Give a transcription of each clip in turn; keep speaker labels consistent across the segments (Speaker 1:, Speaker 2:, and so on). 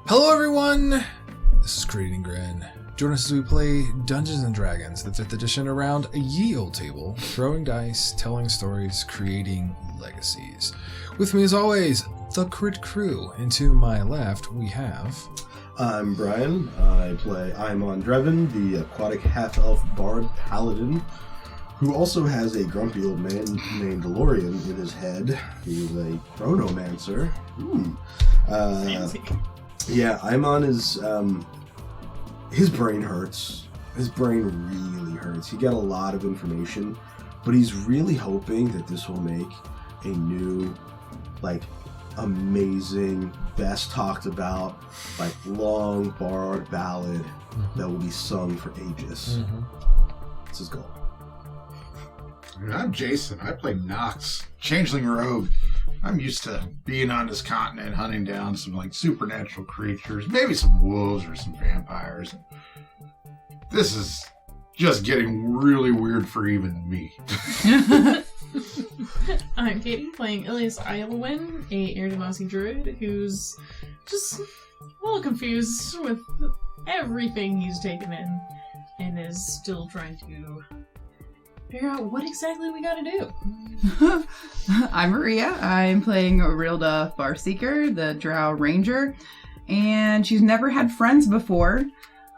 Speaker 1: Hello everyone! This is Creating Grin. Join us as we play Dungeons & Dragons, the 5th edition, around a ye old table, throwing dice, telling stories, creating legacies. With me as always, the Crit Crew, and to my left we have...
Speaker 2: I'm Bryan. I play Aimon, the aquatic half-elf bard paladin, who also has a grumpy old man named DeLorean in his head. He's a chronomancer.
Speaker 3: Fancy.
Speaker 2: Yeah, Aimon is... his brain hurts. His brain really hurts. He got a lot of information, but he's really hoping that this will make a new, amazing, best talked about, long bard ballad that will be sung for ages. That's his goal.
Speaker 4: I'm Jason. I play Nox, Changeling Rogue. I'm used to being on this continent, hunting down some supernatural creatures, maybe some wolves or some vampires. This is just getting really weird for even me.
Speaker 3: I'm Katie, playing Ilias Iolwyn, a Erudimasi druid who's just a little confused with everything he's taken in and is still trying to figure out what exactly we gotta do.
Speaker 5: I'm Maria. I'm playing Orilda Farseeker, the Drow Ranger, and she's never had friends before,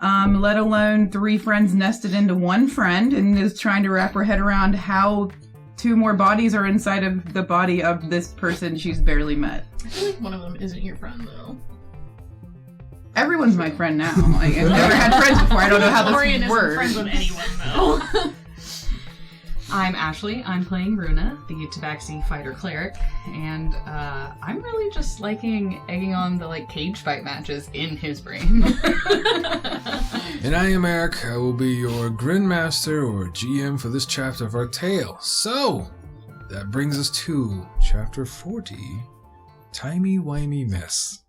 Speaker 5: let alone 3 friends nested into one friend, and is trying to wrap her head around how 2 more bodies are inside of the body of this person she's barely met.
Speaker 3: I feel like one of them isn't your friend, though.
Speaker 5: Everyone's my friend now. I've never had friends before. I don't know how
Speaker 3: Dorian
Speaker 5: this
Speaker 3: isn't
Speaker 5: works.
Speaker 3: friends with anyone, though.
Speaker 6: I'm Ashley. I'm playing Runa, the Tabaxi fighter cleric, and I'm really just liking egging on the cage fight matches in his brain.
Speaker 1: And I am Eric. I will be your Grin Master or GM for this chapter of our tale. So, that brings us to Chapter 40, Timey Wimey Mess.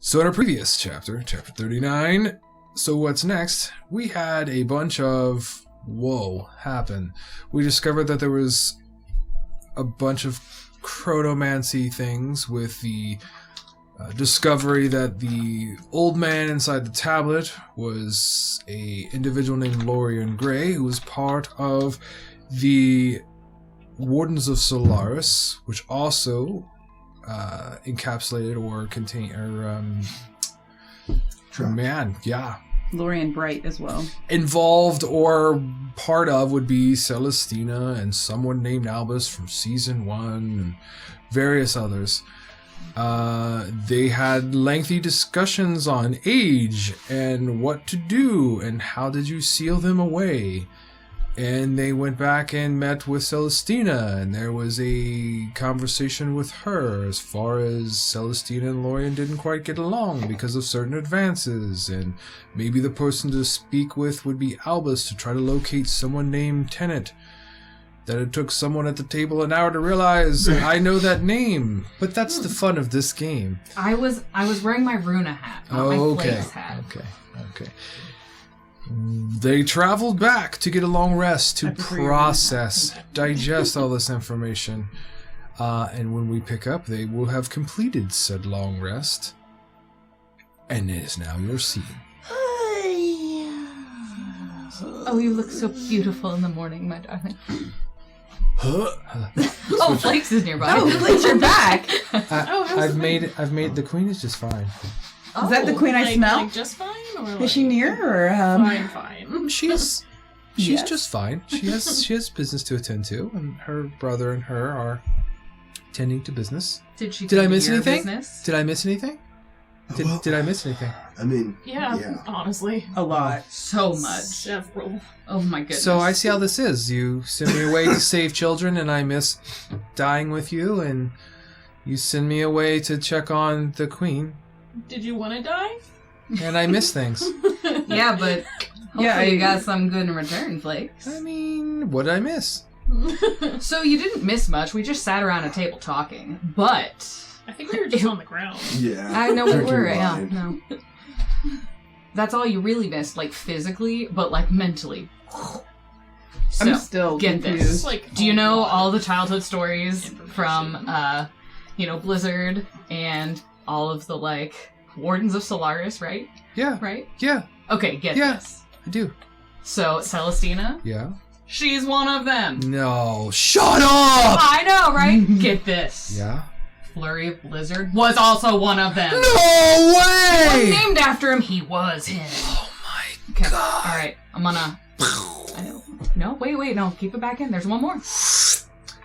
Speaker 1: So in our previous chapter, Chapter 39, so what's next? We had a bunch of happen. We discovered that there was a bunch of chronomancy things with the discovery that the old man inside the tablet was a individual named Lorian Gray, who was part of the Wardens of Solaris, which also encapsulated or contained
Speaker 5: Lorian Bright as well.
Speaker 1: Involved or part of would be Celestina and someone named Albus from Season 1 and various others. They had lengthy discussions on age and what to do and how did you seal them away. And they went back and met with Celestina, and there was a conversation with her as far as Celestina and Lorian didn't quite get along because of certain advances, and maybe the person to speak with would be Albus to try to locate someone named Tennant. That it took someone at the table an hour to realize I know that name, but that's the fun of this game.
Speaker 6: I was wearing my Runa hat, not my Flake's hat.
Speaker 1: Okay. They traveled back to get a long rest to process, digest all this information. And when we pick up, they will have completed said long rest. And it is now your scene.
Speaker 6: Oh, you look so beautiful in the morning, my darling. Oh, Flakes is nearby.
Speaker 5: Oh, Flakes, you're back!
Speaker 1: I've made the queen is just fine.
Speaker 5: Is that the queen I smell?
Speaker 3: Just fine? Or
Speaker 5: Is she near, or
Speaker 3: Fine.
Speaker 1: She's
Speaker 5: Yes.
Speaker 1: just fine. She has business to attend to, and her brother and her are tending to business.
Speaker 6: Did she?
Speaker 1: Did I miss anything?
Speaker 6: Business?
Speaker 1: Did I miss anything? Did I miss anything?
Speaker 2: I mean,
Speaker 3: Yeah, honestly.
Speaker 5: a lot?
Speaker 6: So much.
Speaker 3: Several.
Speaker 6: Oh my goodness.
Speaker 1: So I see how this is. You send me away to save children, and I miss dying with you, and you send me away to check on the queen,
Speaker 3: Did you want to die?
Speaker 1: and I miss things.
Speaker 6: Yeah, but hopefully you got some good in return, Flakes.
Speaker 1: I mean, what did I miss?
Speaker 6: So you didn't miss much. We just sat around a table talking, but
Speaker 3: I think we were just on the ground.
Speaker 2: yeah.
Speaker 6: I know we
Speaker 2: Drinking
Speaker 6: were. Yeah,
Speaker 2: wine.
Speaker 6: no. That's all you really missed, physically, but mentally. So,
Speaker 5: I'm still
Speaker 6: get
Speaker 5: confused.
Speaker 6: this. Do you know all the childhood stories from, Blizzard and all of the, like, Wardens of Solaris, right?
Speaker 1: Yeah.
Speaker 6: Right?
Speaker 1: Yeah.
Speaker 6: Okay, get
Speaker 1: Yeah.
Speaker 6: this.
Speaker 1: I do.
Speaker 6: So, Celestina,
Speaker 1: Yeah.
Speaker 6: she's one of them.
Speaker 1: No. Shut up!
Speaker 6: I know, right? Get this.
Speaker 1: Yeah.
Speaker 6: Flurry of Blizzard was also one of them.
Speaker 1: No
Speaker 6: He wasn't
Speaker 1: way!
Speaker 6: named after him, he was him.
Speaker 1: Oh my
Speaker 6: Okay,
Speaker 1: god.
Speaker 6: alright, I'm gonna... No, wait, no, keep it back in. There's one more.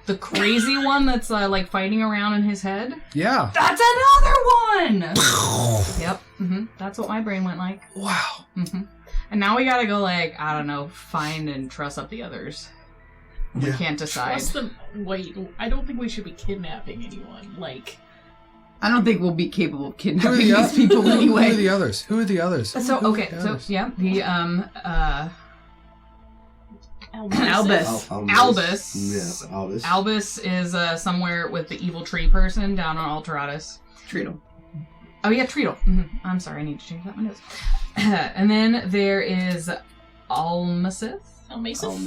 Speaker 6: The crazy one that's, like, fighting around in his head.
Speaker 1: Yeah.
Speaker 6: That's another one! Yep, that's what my brain went like.
Speaker 1: Wow.
Speaker 6: And now we gotta go, like, I don't know, find and truss up the others. We
Speaker 2: Yeah.
Speaker 6: can't decide.
Speaker 3: Trust them. Wait, I don't think we should be kidnapping anyone. Like,
Speaker 5: I don't think we'll be capable of
Speaker 1: Who are
Speaker 5: kidnapping
Speaker 1: the
Speaker 5: these people
Speaker 1: Who are
Speaker 5: anyway.
Speaker 1: the others? Who are the others?
Speaker 6: So,
Speaker 1: Who are
Speaker 6: okay,
Speaker 1: the
Speaker 6: so,
Speaker 1: others?
Speaker 6: yeah, the,
Speaker 3: Albus.
Speaker 6: Albus.
Speaker 2: Yeah, Albus.
Speaker 6: Albus is, somewhere with the evil tree person down on Alteratus.
Speaker 5: Treatle.
Speaker 6: Oh, yeah, Treatle. I'm sorry, I need to change that one. And then there is Almasith. Almasith.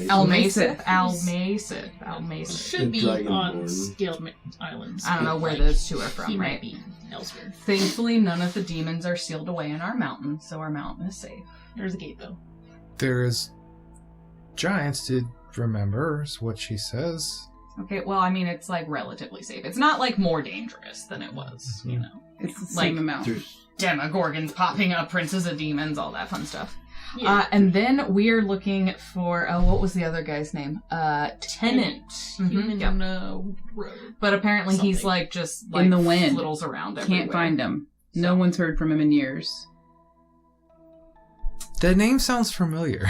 Speaker 3: Should be
Speaker 2: Dragonborn.
Speaker 3: on Scaled Islands.
Speaker 6: I don't know where
Speaker 3: Like,
Speaker 6: those two are from,
Speaker 3: he
Speaker 6: right?
Speaker 3: might be elsewhere.
Speaker 6: Thankfully, none of the demons are sealed away in our mountain, so our mountain is safe.
Speaker 3: There's a gate, though.
Speaker 1: There's giants to remember, is what she says.
Speaker 6: Okay, well, I mean, it's, like, relatively safe. It's not, like, more dangerous than it was, you know.
Speaker 5: It's the
Speaker 6: Like,
Speaker 5: same amount.
Speaker 6: Demogorgons popping up, princes of demons, all that fun stuff.
Speaker 3: Yeah.
Speaker 6: And then we're looking for, what was the other guy's name? Tennant.
Speaker 3: Human
Speaker 6: Yep.
Speaker 3: road.
Speaker 6: But apparently he's,
Speaker 3: Something.
Speaker 6: like, just, like,
Speaker 5: In the wind.
Speaker 6: flittles around everywhere.
Speaker 5: Can't find him. No one's heard from him in years.
Speaker 1: The name sounds familiar.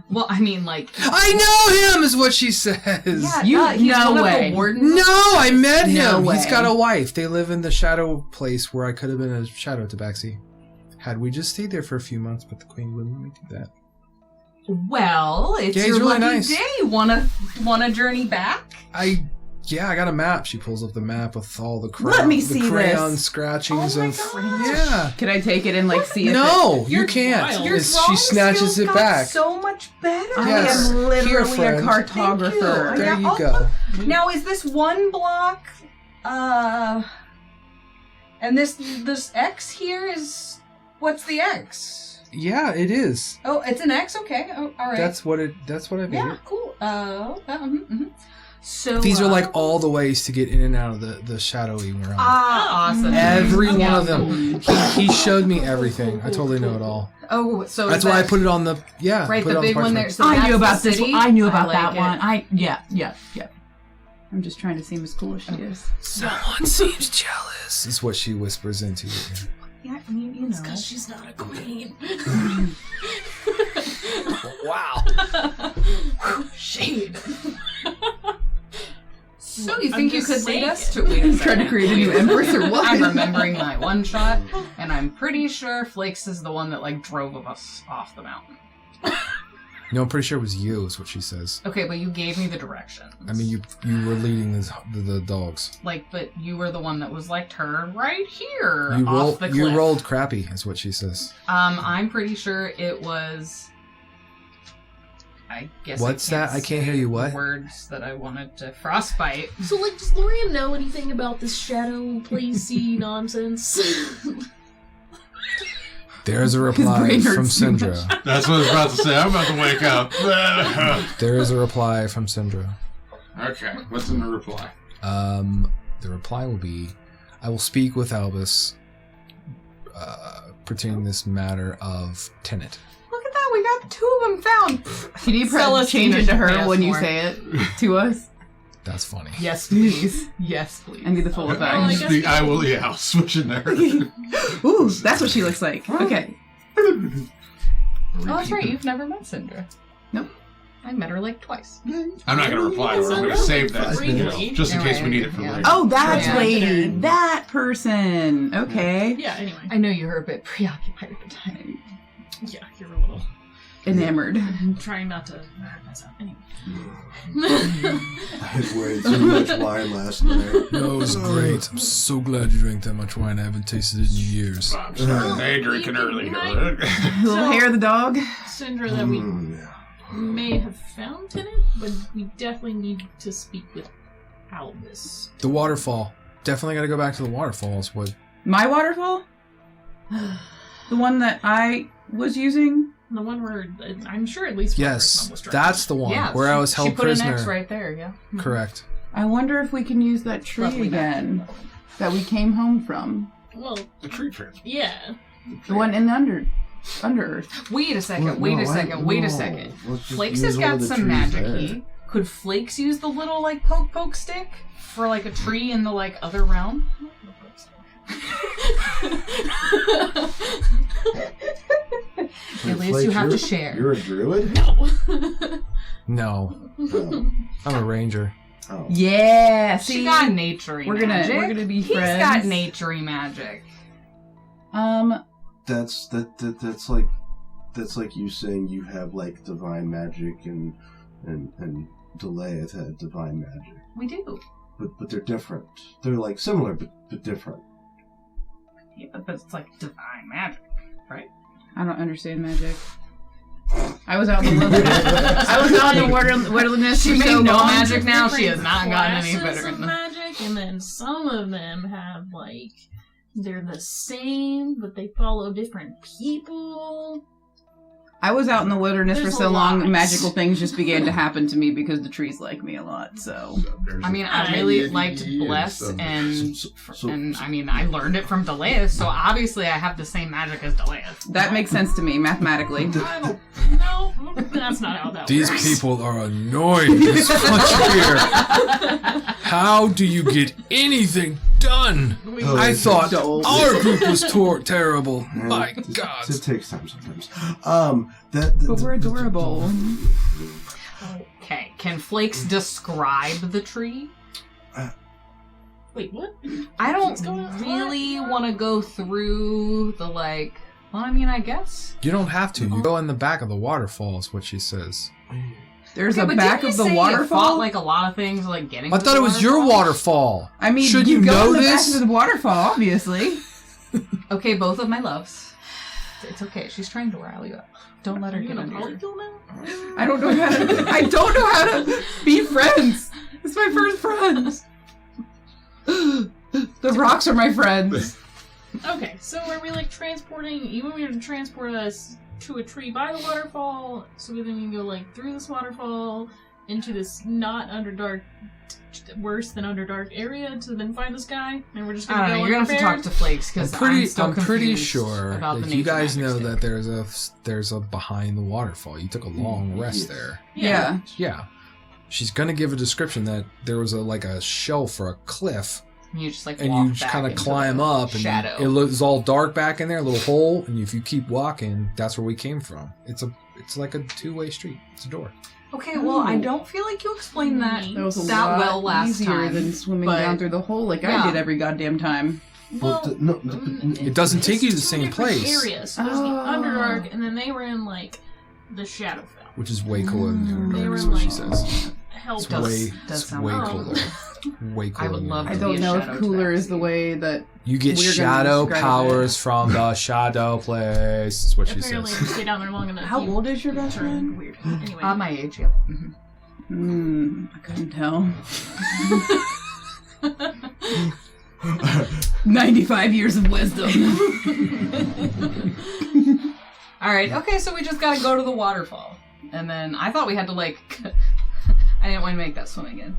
Speaker 6: Well, I mean, like...
Speaker 1: I know him, is what she says.
Speaker 6: Yeah, he's
Speaker 5: no
Speaker 6: one of
Speaker 5: way.
Speaker 6: the wardens.
Speaker 1: No, I met him.
Speaker 5: No
Speaker 1: He's
Speaker 5: way.
Speaker 1: got a wife. They live in the shadow place where I could have been a shadow tabaxi. Had we just stayed there for a few months, but the queen wouldn't let me do that.
Speaker 6: Well, it's
Speaker 1: Yeah, he's
Speaker 6: your
Speaker 1: really
Speaker 6: lucky
Speaker 1: nice.
Speaker 6: day. Wanna journey back?
Speaker 1: I got a map. She pulls up the map with all the
Speaker 5: Let me see
Speaker 1: crayon
Speaker 5: this.
Speaker 1: scratchings
Speaker 6: Oh my
Speaker 1: of.
Speaker 6: gosh.
Speaker 1: Yeah.
Speaker 5: Could I take it and like see if
Speaker 1: No,
Speaker 3: You're
Speaker 1: you can't.
Speaker 3: wild.
Speaker 6: Your
Speaker 1: It's-
Speaker 6: drawing
Speaker 1: she snatches
Speaker 6: skills
Speaker 1: it
Speaker 6: got
Speaker 1: back.
Speaker 6: so much better.
Speaker 5: I
Speaker 1: Yes.
Speaker 5: am literally
Speaker 1: Here,
Speaker 5: a
Speaker 1: friend.
Speaker 5: cartographer.
Speaker 1: There
Speaker 6: Yeah,
Speaker 1: you go.
Speaker 6: Now, is this one block, and this X here is, what's the X?
Speaker 1: Yeah, it is.
Speaker 6: Oh, it's an X? Okay, oh, alright.
Speaker 1: That's what I made
Speaker 6: Yeah,
Speaker 1: it.
Speaker 6: cool. So,
Speaker 1: These are like all the ways to get in and out of the shadowy realm.
Speaker 6: awesome.
Speaker 1: Every
Speaker 3: Okay,
Speaker 1: one of them.
Speaker 3: cool.
Speaker 1: He showed me everything. I totally know it all.
Speaker 6: Oh, so
Speaker 1: That's
Speaker 6: is
Speaker 1: why I
Speaker 6: that-
Speaker 1: put it on the
Speaker 6: Right,
Speaker 1: put it
Speaker 6: the
Speaker 1: on
Speaker 6: big one
Speaker 1: parchment.
Speaker 6: there. So
Speaker 5: I
Speaker 6: that's
Speaker 5: knew about
Speaker 6: the
Speaker 5: this one.
Speaker 6: city.
Speaker 5: I knew about
Speaker 6: like
Speaker 5: that
Speaker 6: it.
Speaker 5: one. Yeah. I'm just trying to seem as cool as she is.
Speaker 1: Someone seems jealous. Is what she whispers into your ear.
Speaker 6: Yeah, I mean, you
Speaker 3: It's
Speaker 6: know.
Speaker 3: because she's not a queen.
Speaker 1: Wow.
Speaker 3: Shade.
Speaker 6: So you
Speaker 3: I'm
Speaker 6: think you
Speaker 3: just
Speaker 6: could lead
Speaker 3: saying
Speaker 6: us
Speaker 3: it.
Speaker 6: to wait a
Speaker 5: Trying to
Speaker 6: second.
Speaker 5: create a new empress or what?
Speaker 6: I'm remembering my one shot, and I'm pretty sure Flakes is the one that like drove us off the mountain.
Speaker 1: No, I'm pretty sure it was you. Is what she says.
Speaker 6: Okay, but you gave me the directions.
Speaker 1: I mean, you were leading the dogs.
Speaker 6: like, but you were the one that was like, turn right here
Speaker 1: You
Speaker 6: off the cliff.
Speaker 1: You rolled crappy. Is what she says.
Speaker 6: I'm pretty sure it was. I guess.
Speaker 1: What's that? I can't hear you. What?
Speaker 6: Words that I wanted to frostbite.
Speaker 3: So, like, does Lorian know anything about this shadow placey nonsense?
Speaker 1: There's a reply
Speaker 5: brain
Speaker 1: from
Speaker 5: hurts too much.
Speaker 1: Syndra.
Speaker 4: That's what I was about to say. I'm about to wake up.
Speaker 1: There is a reply from Syndra.
Speaker 4: Okay, what's in the reply?
Speaker 1: The reply will be, I will speak with Albus pertaining this matter of Tennant.
Speaker 6: Look at that, we got two of them found.
Speaker 5: Can you
Speaker 6: Celestina
Speaker 5: change it to
Speaker 6: should pay
Speaker 5: her
Speaker 6: us
Speaker 5: when you
Speaker 6: more.
Speaker 5: say it to us?
Speaker 1: That's funny.
Speaker 6: Yes, please. Yes, please.
Speaker 5: I need the full
Speaker 3: Oh, I
Speaker 5: effect.
Speaker 3: guess-
Speaker 4: I will, yeah, I'll switch in there.
Speaker 5: Ooh, that's what she looks like. Okay.
Speaker 6: Oh, that's right. You've never met Syndra.
Speaker 5: Nope.
Speaker 6: I met her like twice.
Speaker 4: I'm not going to reply to her. I'm going to save that,
Speaker 3: Briefly.
Speaker 4: just in case we need it for
Speaker 6: Yeah.
Speaker 4: later.
Speaker 5: Oh, that
Speaker 6: Yeah.
Speaker 5: lady. That person. Okay.
Speaker 3: Yeah, anyway.
Speaker 6: I know you were a bit preoccupied at the time.
Speaker 3: Yeah, you're a little...
Speaker 5: Enamored.
Speaker 3: I'm trying not to hurt myself. Anyway.
Speaker 2: I had way too much wine last night.
Speaker 1: No, it was great. I'm so glad you drank that much wine. I haven't tasted it in years.
Speaker 4: I'm sorry, they drinking early.
Speaker 3: Right.
Speaker 5: Little hair of the dog.
Speaker 3: Syndra, that we
Speaker 2: Yeah.
Speaker 3: may have found Tennant, but we definitely need to speak with Albus.
Speaker 1: The waterfall. definitely got to go back to the waterfalls. What?
Speaker 5: My waterfall? The one that I was using?
Speaker 3: The one where I'm sure at least one person
Speaker 1: Yes,
Speaker 3: almost drowned.
Speaker 1: that's the one
Speaker 6: Yeah,
Speaker 1: where I was held
Speaker 6: she put
Speaker 1: prisoner.
Speaker 6: an X right there, yeah.
Speaker 1: Correct.
Speaker 5: I wonder if we can use that tree
Speaker 6: Lovely
Speaker 5: again that we came home from.
Speaker 3: Well,
Speaker 4: The tree transfer.
Speaker 3: yeah.
Speaker 5: The one in the under Earth.
Speaker 6: Wait a second,
Speaker 2: Well,
Speaker 6: wait
Speaker 2: no,
Speaker 6: a second, wait a second.
Speaker 2: Let's just
Speaker 6: Flakes
Speaker 2: use
Speaker 6: has
Speaker 2: one
Speaker 6: got
Speaker 2: of the
Speaker 6: some
Speaker 2: trees
Speaker 6: magic
Speaker 2: there.
Speaker 6: key. Could Flakes use the little, like, poke stick for, like, a tree in the, like, other realm? At least
Speaker 2: Flakes,
Speaker 6: you have to
Speaker 2: you're-
Speaker 6: share.
Speaker 2: You're a druid?
Speaker 1: No,
Speaker 2: Oh.
Speaker 1: I'm a ranger.
Speaker 2: Oh.
Speaker 5: Yeah, see?
Speaker 6: She got naturey
Speaker 5: we're gonna-
Speaker 6: magic.
Speaker 5: we're gonna be
Speaker 6: He's
Speaker 5: friends.
Speaker 6: got naturey magic.
Speaker 2: That's like you saying you have like divine magic and Delayeth had divine magic.
Speaker 6: We do.
Speaker 2: But they're different. They're like similar but different.
Speaker 6: Yeah, but it's like divine magic, right?
Speaker 5: I don't understand magic. I was out in the wilderness. I was out in the wilderness
Speaker 6: She
Speaker 5: for
Speaker 6: made
Speaker 5: so
Speaker 6: no
Speaker 5: long.
Speaker 6: magic now. She has
Speaker 3: Different
Speaker 6: not gotten any
Speaker 3: classes
Speaker 6: better.
Speaker 3: of magic, and then some of them have like they're the same, but they follow different people.
Speaker 5: I was out in the wilderness
Speaker 3: There's
Speaker 5: for so
Speaker 3: a
Speaker 5: long,
Speaker 3: lot.
Speaker 5: magical things just began to happen to me because the trees like me a lot, so...
Speaker 6: I mean, I really liked Bless, and I mean, I learned it from Delayeth, so obviously I have the same magic as Delayeth.
Speaker 5: That makes sense to me, mathematically.
Speaker 3: I don't know. That's not how that
Speaker 1: These
Speaker 3: works.
Speaker 1: people are annoying this much here. How do you get anything done?
Speaker 2: Oh,
Speaker 1: I
Speaker 2: it's
Speaker 1: thought
Speaker 5: dull.
Speaker 1: our group was terrible.
Speaker 2: Yeah,
Speaker 1: My
Speaker 2: it-
Speaker 1: God.
Speaker 2: It takes time sometimes.
Speaker 5: But we're adorable.
Speaker 6: Okay, can Flakes describe the tree?
Speaker 3: Wait, what?
Speaker 6: I
Speaker 3: What's
Speaker 6: don't
Speaker 3: going on?
Speaker 6: really want to go through the, like... Well, I mean, I guess.
Speaker 1: You don't have to. You go in the back of the waterfall is what she says.
Speaker 5: There's
Speaker 6: Okay,
Speaker 5: a
Speaker 6: but
Speaker 5: back
Speaker 6: didn't
Speaker 5: of
Speaker 6: you
Speaker 5: the
Speaker 6: say you
Speaker 5: waterfall?
Speaker 6: fought, like, a lot of things, like, getting
Speaker 1: I
Speaker 6: to
Speaker 1: thought
Speaker 6: the
Speaker 1: it was your waterfall.
Speaker 5: I mean,
Speaker 1: Should
Speaker 5: you
Speaker 1: you
Speaker 5: go
Speaker 1: know
Speaker 5: in the
Speaker 1: this?
Speaker 5: back of the waterfall, obviously.
Speaker 6: Okay, both of my loves. It's okay. She's trying to rile you up. Don't let
Speaker 3: Are
Speaker 6: her
Speaker 3: you
Speaker 6: get
Speaker 3: gonna
Speaker 6: under you.
Speaker 3: polykill now?
Speaker 5: I don't know how to be friends. It's my first friends. The rocks are my friends.
Speaker 3: Okay, so are we like transporting? You want me to transport us to a tree by the waterfall, so then we can go like through this waterfall into this not Underdark, worse than Underdark area to then find this guy, and we're just
Speaker 6: I
Speaker 3: gonna
Speaker 6: don't
Speaker 3: go
Speaker 6: know. You're gonna have to talk to Flakes because
Speaker 1: I'm pretty sure
Speaker 6: about
Speaker 1: that
Speaker 6: the
Speaker 1: you
Speaker 6: nature
Speaker 1: guys
Speaker 6: magic
Speaker 1: know
Speaker 6: stick.
Speaker 1: that there's a behind the waterfall. You took a long rest there.
Speaker 5: Yeah.
Speaker 1: Yeah. She's gonna give a description that there was a shelf or a cliff,
Speaker 6: You just like
Speaker 1: and
Speaker 6: walk
Speaker 1: you just
Speaker 6: back
Speaker 1: kind of
Speaker 6: into
Speaker 1: climb
Speaker 6: the
Speaker 1: up, and
Speaker 6: shadow.
Speaker 1: it looks all dark back in there, a little hole, and if you keep walking, that's where we came from. It's like a two-way street. It's a door.
Speaker 6: Okay, well, I don't feel like you explained that
Speaker 5: That was a
Speaker 6: that
Speaker 5: lot
Speaker 6: well last
Speaker 5: easier
Speaker 6: time.
Speaker 5: than swimming
Speaker 6: but-
Speaker 5: down through the hole like
Speaker 6: Yeah.
Speaker 5: I did every goddamn time.
Speaker 3: Well,
Speaker 1: It doesn't take you to the
Speaker 3: it's two
Speaker 1: same
Speaker 3: different
Speaker 1: place,
Speaker 3: Areas. So there's the
Speaker 5: Oh.
Speaker 3: Underdark, and then they were in like the Shadowfell.
Speaker 1: which is way cooler than the
Speaker 3: They
Speaker 1: Underdark,
Speaker 3: were
Speaker 1: is what she
Speaker 3: like
Speaker 1: says.
Speaker 3: help
Speaker 1: It's
Speaker 6: Does-
Speaker 1: way,
Speaker 6: does
Speaker 1: it's
Speaker 6: sound
Speaker 1: way
Speaker 3: like-
Speaker 1: cooler. Way cooler.
Speaker 6: I would
Speaker 1: than
Speaker 6: love
Speaker 1: the
Speaker 5: I
Speaker 6: to
Speaker 1: Underdark.
Speaker 5: don't
Speaker 6: be a
Speaker 5: know if
Speaker 6: shadow
Speaker 5: cooler is
Speaker 6: tabaxi.
Speaker 5: the way that
Speaker 1: You get
Speaker 5: we're gonna
Speaker 1: shadow
Speaker 5: describe
Speaker 1: powers
Speaker 5: it.
Speaker 1: from the shadow place. Is what she
Speaker 3: Apparently, if
Speaker 1: says.
Speaker 3: you stay down there long enough.
Speaker 5: How
Speaker 3: you
Speaker 5: old is your best
Speaker 3: turn
Speaker 5: friend?
Speaker 3: Weird. Anyway,
Speaker 6: My age, yeah. Mhm.
Speaker 5: I couldn't tell. 95 years of wisdom.
Speaker 6: Alright, okay, so we just gotta go to the waterfall. And then I thought we had to, like... I didn't want to make that swim again.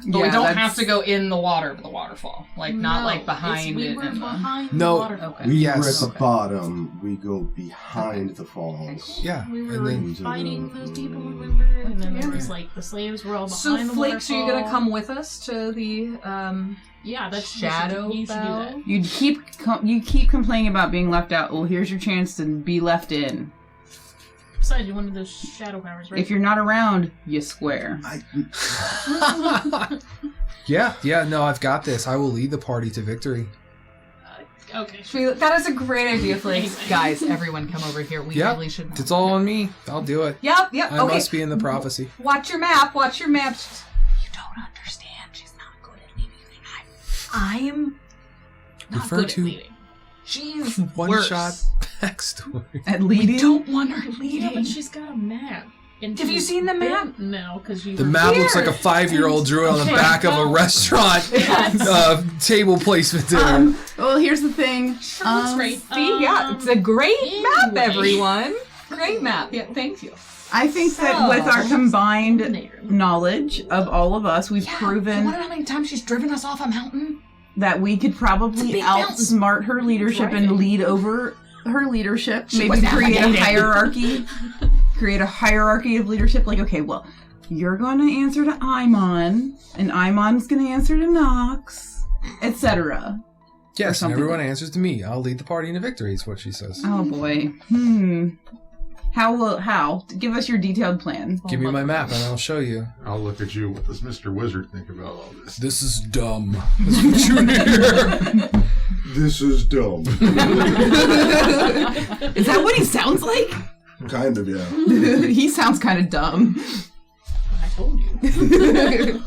Speaker 6: But we
Speaker 5: Yeah,
Speaker 6: don't
Speaker 5: that's-
Speaker 6: have to go in the water of the waterfall. Like, not, like, behind
Speaker 3: we
Speaker 6: it.
Speaker 3: were
Speaker 6: and the-
Speaker 3: behind
Speaker 1: No.
Speaker 3: the waterfall.
Speaker 6: Okay.
Speaker 2: We
Speaker 1: Yes.
Speaker 2: were at the
Speaker 6: Okay.
Speaker 2: bottom. We go behind the falls.
Speaker 1: Yeah,
Speaker 3: We
Speaker 1: and
Speaker 3: were
Speaker 1: then
Speaker 3: fighting those people, remember? And then there was like the slaves were all
Speaker 6: So,
Speaker 3: behind the
Speaker 6: Flakes, are you
Speaker 3: waterfall.
Speaker 6: gonna come with us to the,
Speaker 3: Yeah, that's
Speaker 6: Shadow
Speaker 3: You should do that.
Speaker 6: Bell?
Speaker 5: You keep complaining about being left out. Well, here's your chance to be left in.
Speaker 3: Besides, you wanted those shadow powers, right?
Speaker 5: If you're not around, you square.
Speaker 1: yeah, no, I've got this. I will lead the party to victory.
Speaker 3: Okay.
Speaker 6: That is a great idea, Flakes. Guys, everyone come over here. We
Speaker 1: Yep,
Speaker 6: really should
Speaker 1: it's all on me. I'll do it.
Speaker 6: Yep,
Speaker 1: I
Speaker 6: okay.
Speaker 1: must be in the prophecy.
Speaker 6: Watch your map, watch your map. You don't understand. She's not good at leading. I'm not
Speaker 1: Refer
Speaker 6: good at
Speaker 1: to
Speaker 6: leading. She's
Speaker 1: one
Speaker 6: worse.
Speaker 1: shot backstory.
Speaker 5: At
Speaker 6: We
Speaker 5: leading?
Speaker 6: don't want her
Speaker 3: Yeah,
Speaker 6: leading.
Speaker 3: but she's got a map.
Speaker 6: Have you seen the map?
Speaker 3: No, because you.
Speaker 1: The map looks like a 5-year-old drew it on the back of a restaurant table placement there.
Speaker 5: Well, here's the thing.
Speaker 3: Looks great.
Speaker 6: See, yeah, it's a great map,
Speaker 3: anyway.
Speaker 6: everyone. Great map. Yeah, thank you.
Speaker 5: I think that with our combined knowledge of all of us, we've
Speaker 6: You
Speaker 5: proven
Speaker 6: wanna know how many times she's driven us off a mountain?
Speaker 5: that we could probably
Speaker 6: big mountain.
Speaker 5: outsmart her leadership and lead over her leadership. Maybe
Speaker 6: was
Speaker 5: create a
Speaker 6: navigating.
Speaker 5: hierarchy. Create a hierarchy of leadership. Like, okay, well, you're going to answer to Aimon, and Aimon's going to answer to Nox, etc.
Speaker 1: Yes, and
Speaker 5: something.
Speaker 1: everyone answers to me. I'll lead the party into victory, is what she says.
Speaker 5: Oh boy. How? Give us your detailed plan.
Speaker 1: Give me my map and I'll show you.
Speaker 4: I'll look at you. What does Mr. Wizard think about all this?
Speaker 1: This is dumb. That's what you hear.
Speaker 2: This is dumb.
Speaker 5: Is that what he sounds like?
Speaker 2: Kind of, yeah.
Speaker 5: He sounds kind of dumb.
Speaker 3: I told you.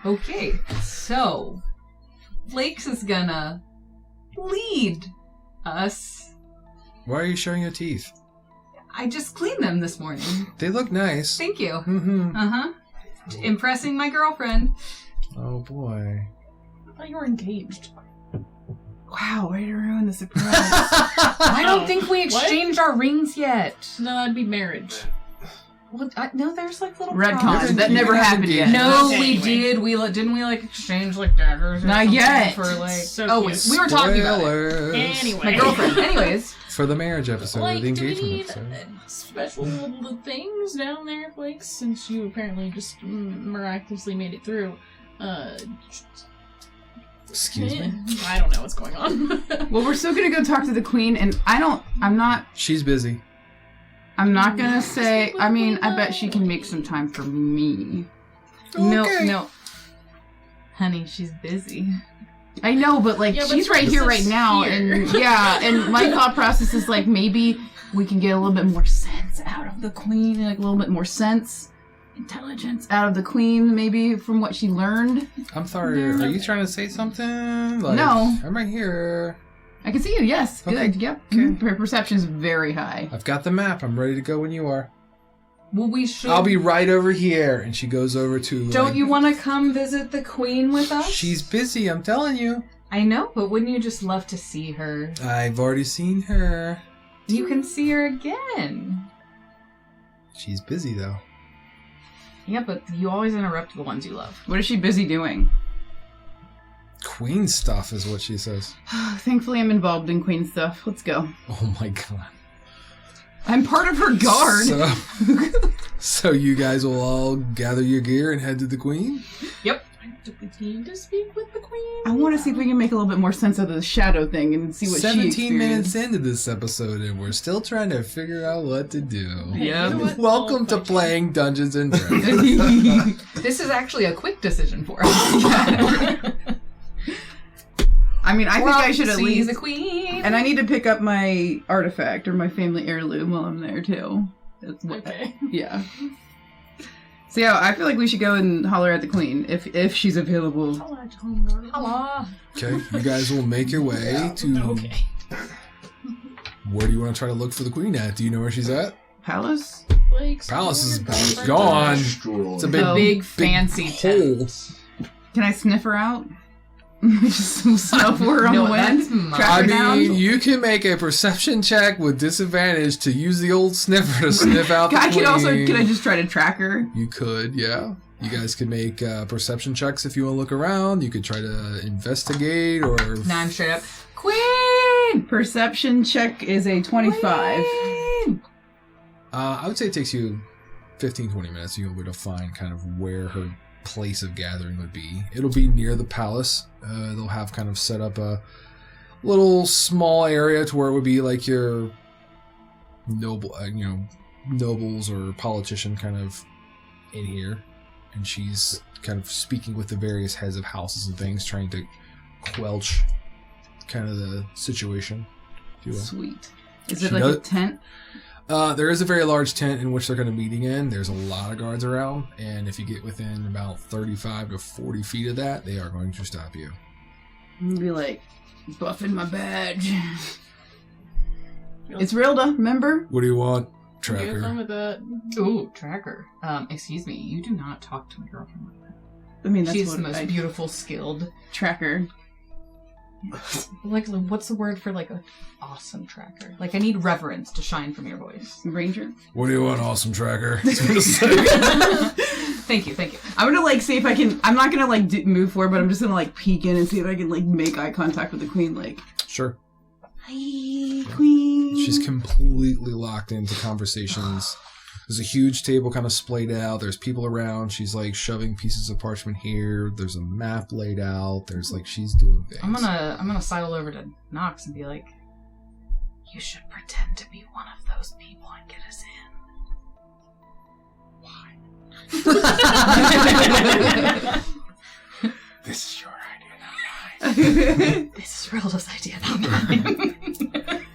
Speaker 6: Okay, so Flakes is gonna lead us.
Speaker 1: Why are you showing your teeth?
Speaker 6: I just cleaned them this morning.
Speaker 1: They look nice.
Speaker 6: Thank you.
Speaker 1: Mm-hmm.
Speaker 6: Impressing my girlfriend.
Speaker 1: Oh boy.
Speaker 3: I thought you were engaged.
Speaker 5: Wow, way to ruin the surprise.
Speaker 6: I don't think we
Speaker 3: What?
Speaker 6: exchanged our rings yet.
Speaker 3: No, that'd be marriage.
Speaker 6: Well, no, there's like little
Speaker 5: Redcon.
Speaker 6: promises.
Speaker 5: That never happened yet.
Speaker 6: No,
Speaker 3: Okay,
Speaker 6: we
Speaker 3: anyway.
Speaker 6: did. Didn't we like exchange like daggers? Or
Speaker 5: Not
Speaker 6: something
Speaker 5: yet.
Speaker 6: For like.
Speaker 3: So
Speaker 6: oh,
Speaker 3: cute.
Speaker 6: we were talking about it.
Speaker 1: Spoilers.
Speaker 3: Anyway.
Speaker 6: My girlfriend. Anyways,
Speaker 1: For the marriage episode,
Speaker 3: Like,
Speaker 1: the
Speaker 3: do we
Speaker 1: engagement
Speaker 3: need
Speaker 1: episode.
Speaker 3: special things down there, Flakes? Since you apparently just miraculously made it through.
Speaker 1: Excuse me?
Speaker 3: I don't know what's going on.
Speaker 5: Well, we're still gonna go talk to the queen, and I'm not
Speaker 1: She's busy.
Speaker 5: gonna say, I mean, I bet she can make some time for me.
Speaker 6: no, honey, she's busy.
Speaker 5: I know, but like,
Speaker 3: Yeah, but
Speaker 5: she's right
Speaker 3: Flakes
Speaker 5: here right
Speaker 3: is
Speaker 5: now,
Speaker 3: here.
Speaker 5: and yeah, and my thought process is like, maybe we can get a little bit more sense out of the queen, like a little bit more intelligence out of the queen, maybe from what she learned.
Speaker 1: I'm sorry, are you trying to say something? Like,
Speaker 5: No.
Speaker 1: I'm right here.
Speaker 5: I can see you, yes.
Speaker 1: Okay.
Speaker 5: Good, yep.
Speaker 1: Okay.
Speaker 5: Her perception's very high.
Speaker 1: I've got the map. I'm ready to go when you are.
Speaker 6: Well, we should.
Speaker 1: I'll be right over here. And she goes over to...
Speaker 6: Don't
Speaker 1: like,
Speaker 6: you want to come visit the queen with us?
Speaker 1: She's busy, I'm telling you.
Speaker 6: I know, but wouldn't you just love to see her?
Speaker 1: I've already seen her.
Speaker 6: You can see her again.
Speaker 1: She's busy, though.
Speaker 6: Yeah, but you always interrupt the ones you love.
Speaker 5: What is she busy doing?
Speaker 1: Queen stuff is what she says.
Speaker 5: Thankfully, I'm involved in queen stuff. Let's go.
Speaker 1: Oh my god.
Speaker 5: I'm part of her guard.
Speaker 1: So you guys will all gather your gear and head to the queen?
Speaker 6: Yep.
Speaker 3: Do we need to speak with the queen?
Speaker 5: I want to see if we can make a little bit more sense of the shadow thing and see what she
Speaker 1: 17 minutes
Speaker 5: experienced.
Speaker 1: into this episode and we're still trying to figure out what to do.
Speaker 3: Hey,
Speaker 5: Yeah.
Speaker 3: you know what?
Speaker 1: Welcome
Speaker 3: I'll
Speaker 1: to
Speaker 3: fight you.
Speaker 1: playing Dungeons and Dragons.
Speaker 6: This is actually a quick decision for us.
Speaker 5: I mean, I think I should at
Speaker 6: see
Speaker 5: least...
Speaker 6: the queen.
Speaker 5: And I need to pick up my artifact or my family heirloom while I'm there, too. That's what,
Speaker 3: Okay.
Speaker 5: Yeah. So yeah, I feel like we should go and holler at the queen if she's available.
Speaker 6: Hello.
Speaker 1: Okay, you guys will make your way to...
Speaker 3: Okay.
Speaker 1: Where do you want to try to look for the queen at? Do you know where she's at?
Speaker 5: Palace?
Speaker 3: Flakes,
Speaker 1: Palace is
Speaker 3: Flakes,
Speaker 1: gone.
Speaker 2: Stroll.
Speaker 1: It's a big,
Speaker 5: Oh.
Speaker 6: Big fancy
Speaker 1: hole.
Speaker 6: tent.
Speaker 5: Can I sniff her out? Just snuff her on
Speaker 6: No,
Speaker 5: the
Speaker 6: that's
Speaker 5: wind?
Speaker 6: mine.
Speaker 5: Track
Speaker 1: I
Speaker 5: her down?
Speaker 1: mean, you can make a perception check with disadvantage to use the old sniffer to sniff out the
Speaker 5: I
Speaker 1: queen.
Speaker 5: can I just try to track her?
Speaker 1: You could, yeah. You guys could make perception checks if you want to look around. You could try to investigate or...
Speaker 6: No, I'm straight up. Queen!
Speaker 5: Perception check is a 25.
Speaker 6: Queen!
Speaker 1: I would say it takes you 15, 20 minutes to be able to find kind of where her place of gathering would be. It'll be near the palace. They'll have kind of set up a little small area to where it would be like your nobles or politician kind of in here. And she's kind of speaking with the various heads of houses and things, trying to quelch kind of the situation, if you will.
Speaker 5: Sweet. Is it
Speaker 1: She
Speaker 5: like
Speaker 1: does-
Speaker 5: a tent?
Speaker 1: There is a very large tent in which they're going to be meeting in. There's a lot of guards around, and if you get within about 35 to 40 feet of that, they are going to stop you.
Speaker 5: I'm gonna be like, buffing my badge. It's Rilda, remember?
Speaker 1: What do you want?
Speaker 3: You have fun
Speaker 1: Tracker.
Speaker 3: with that.
Speaker 6: Ooh, Tracker. Excuse me, you do not talk to my girlfriend like that.
Speaker 5: I mean, that's
Speaker 6: She's
Speaker 5: what
Speaker 6: the most
Speaker 5: I
Speaker 6: beautiful, skilled.
Speaker 5: tracker.
Speaker 6: Like, what's the word for like a awesome tracker? Like, I need reverence to shine from your voice.
Speaker 5: Ranger.
Speaker 1: What do you want, awesome tracker?
Speaker 6: Thank you.
Speaker 5: I'm gonna like see if I can. I'm not gonna like move forward, but I'm just gonna like peek in and see if I can like make eye contact with the queen. Like,
Speaker 1: Sure.
Speaker 5: hi, queen.
Speaker 1: She's completely locked into conversations. There's a huge table kind of splayed out. There's people around. She's like shoving pieces of parchment here. There's a map laid out. There's like she's doing things.
Speaker 6: I'm gonna sidle over to Nox and be like, you should pretend to be one of those people and get us in.
Speaker 4: This is your idea, not mine.
Speaker 6: This is Rilda's idea, not mine.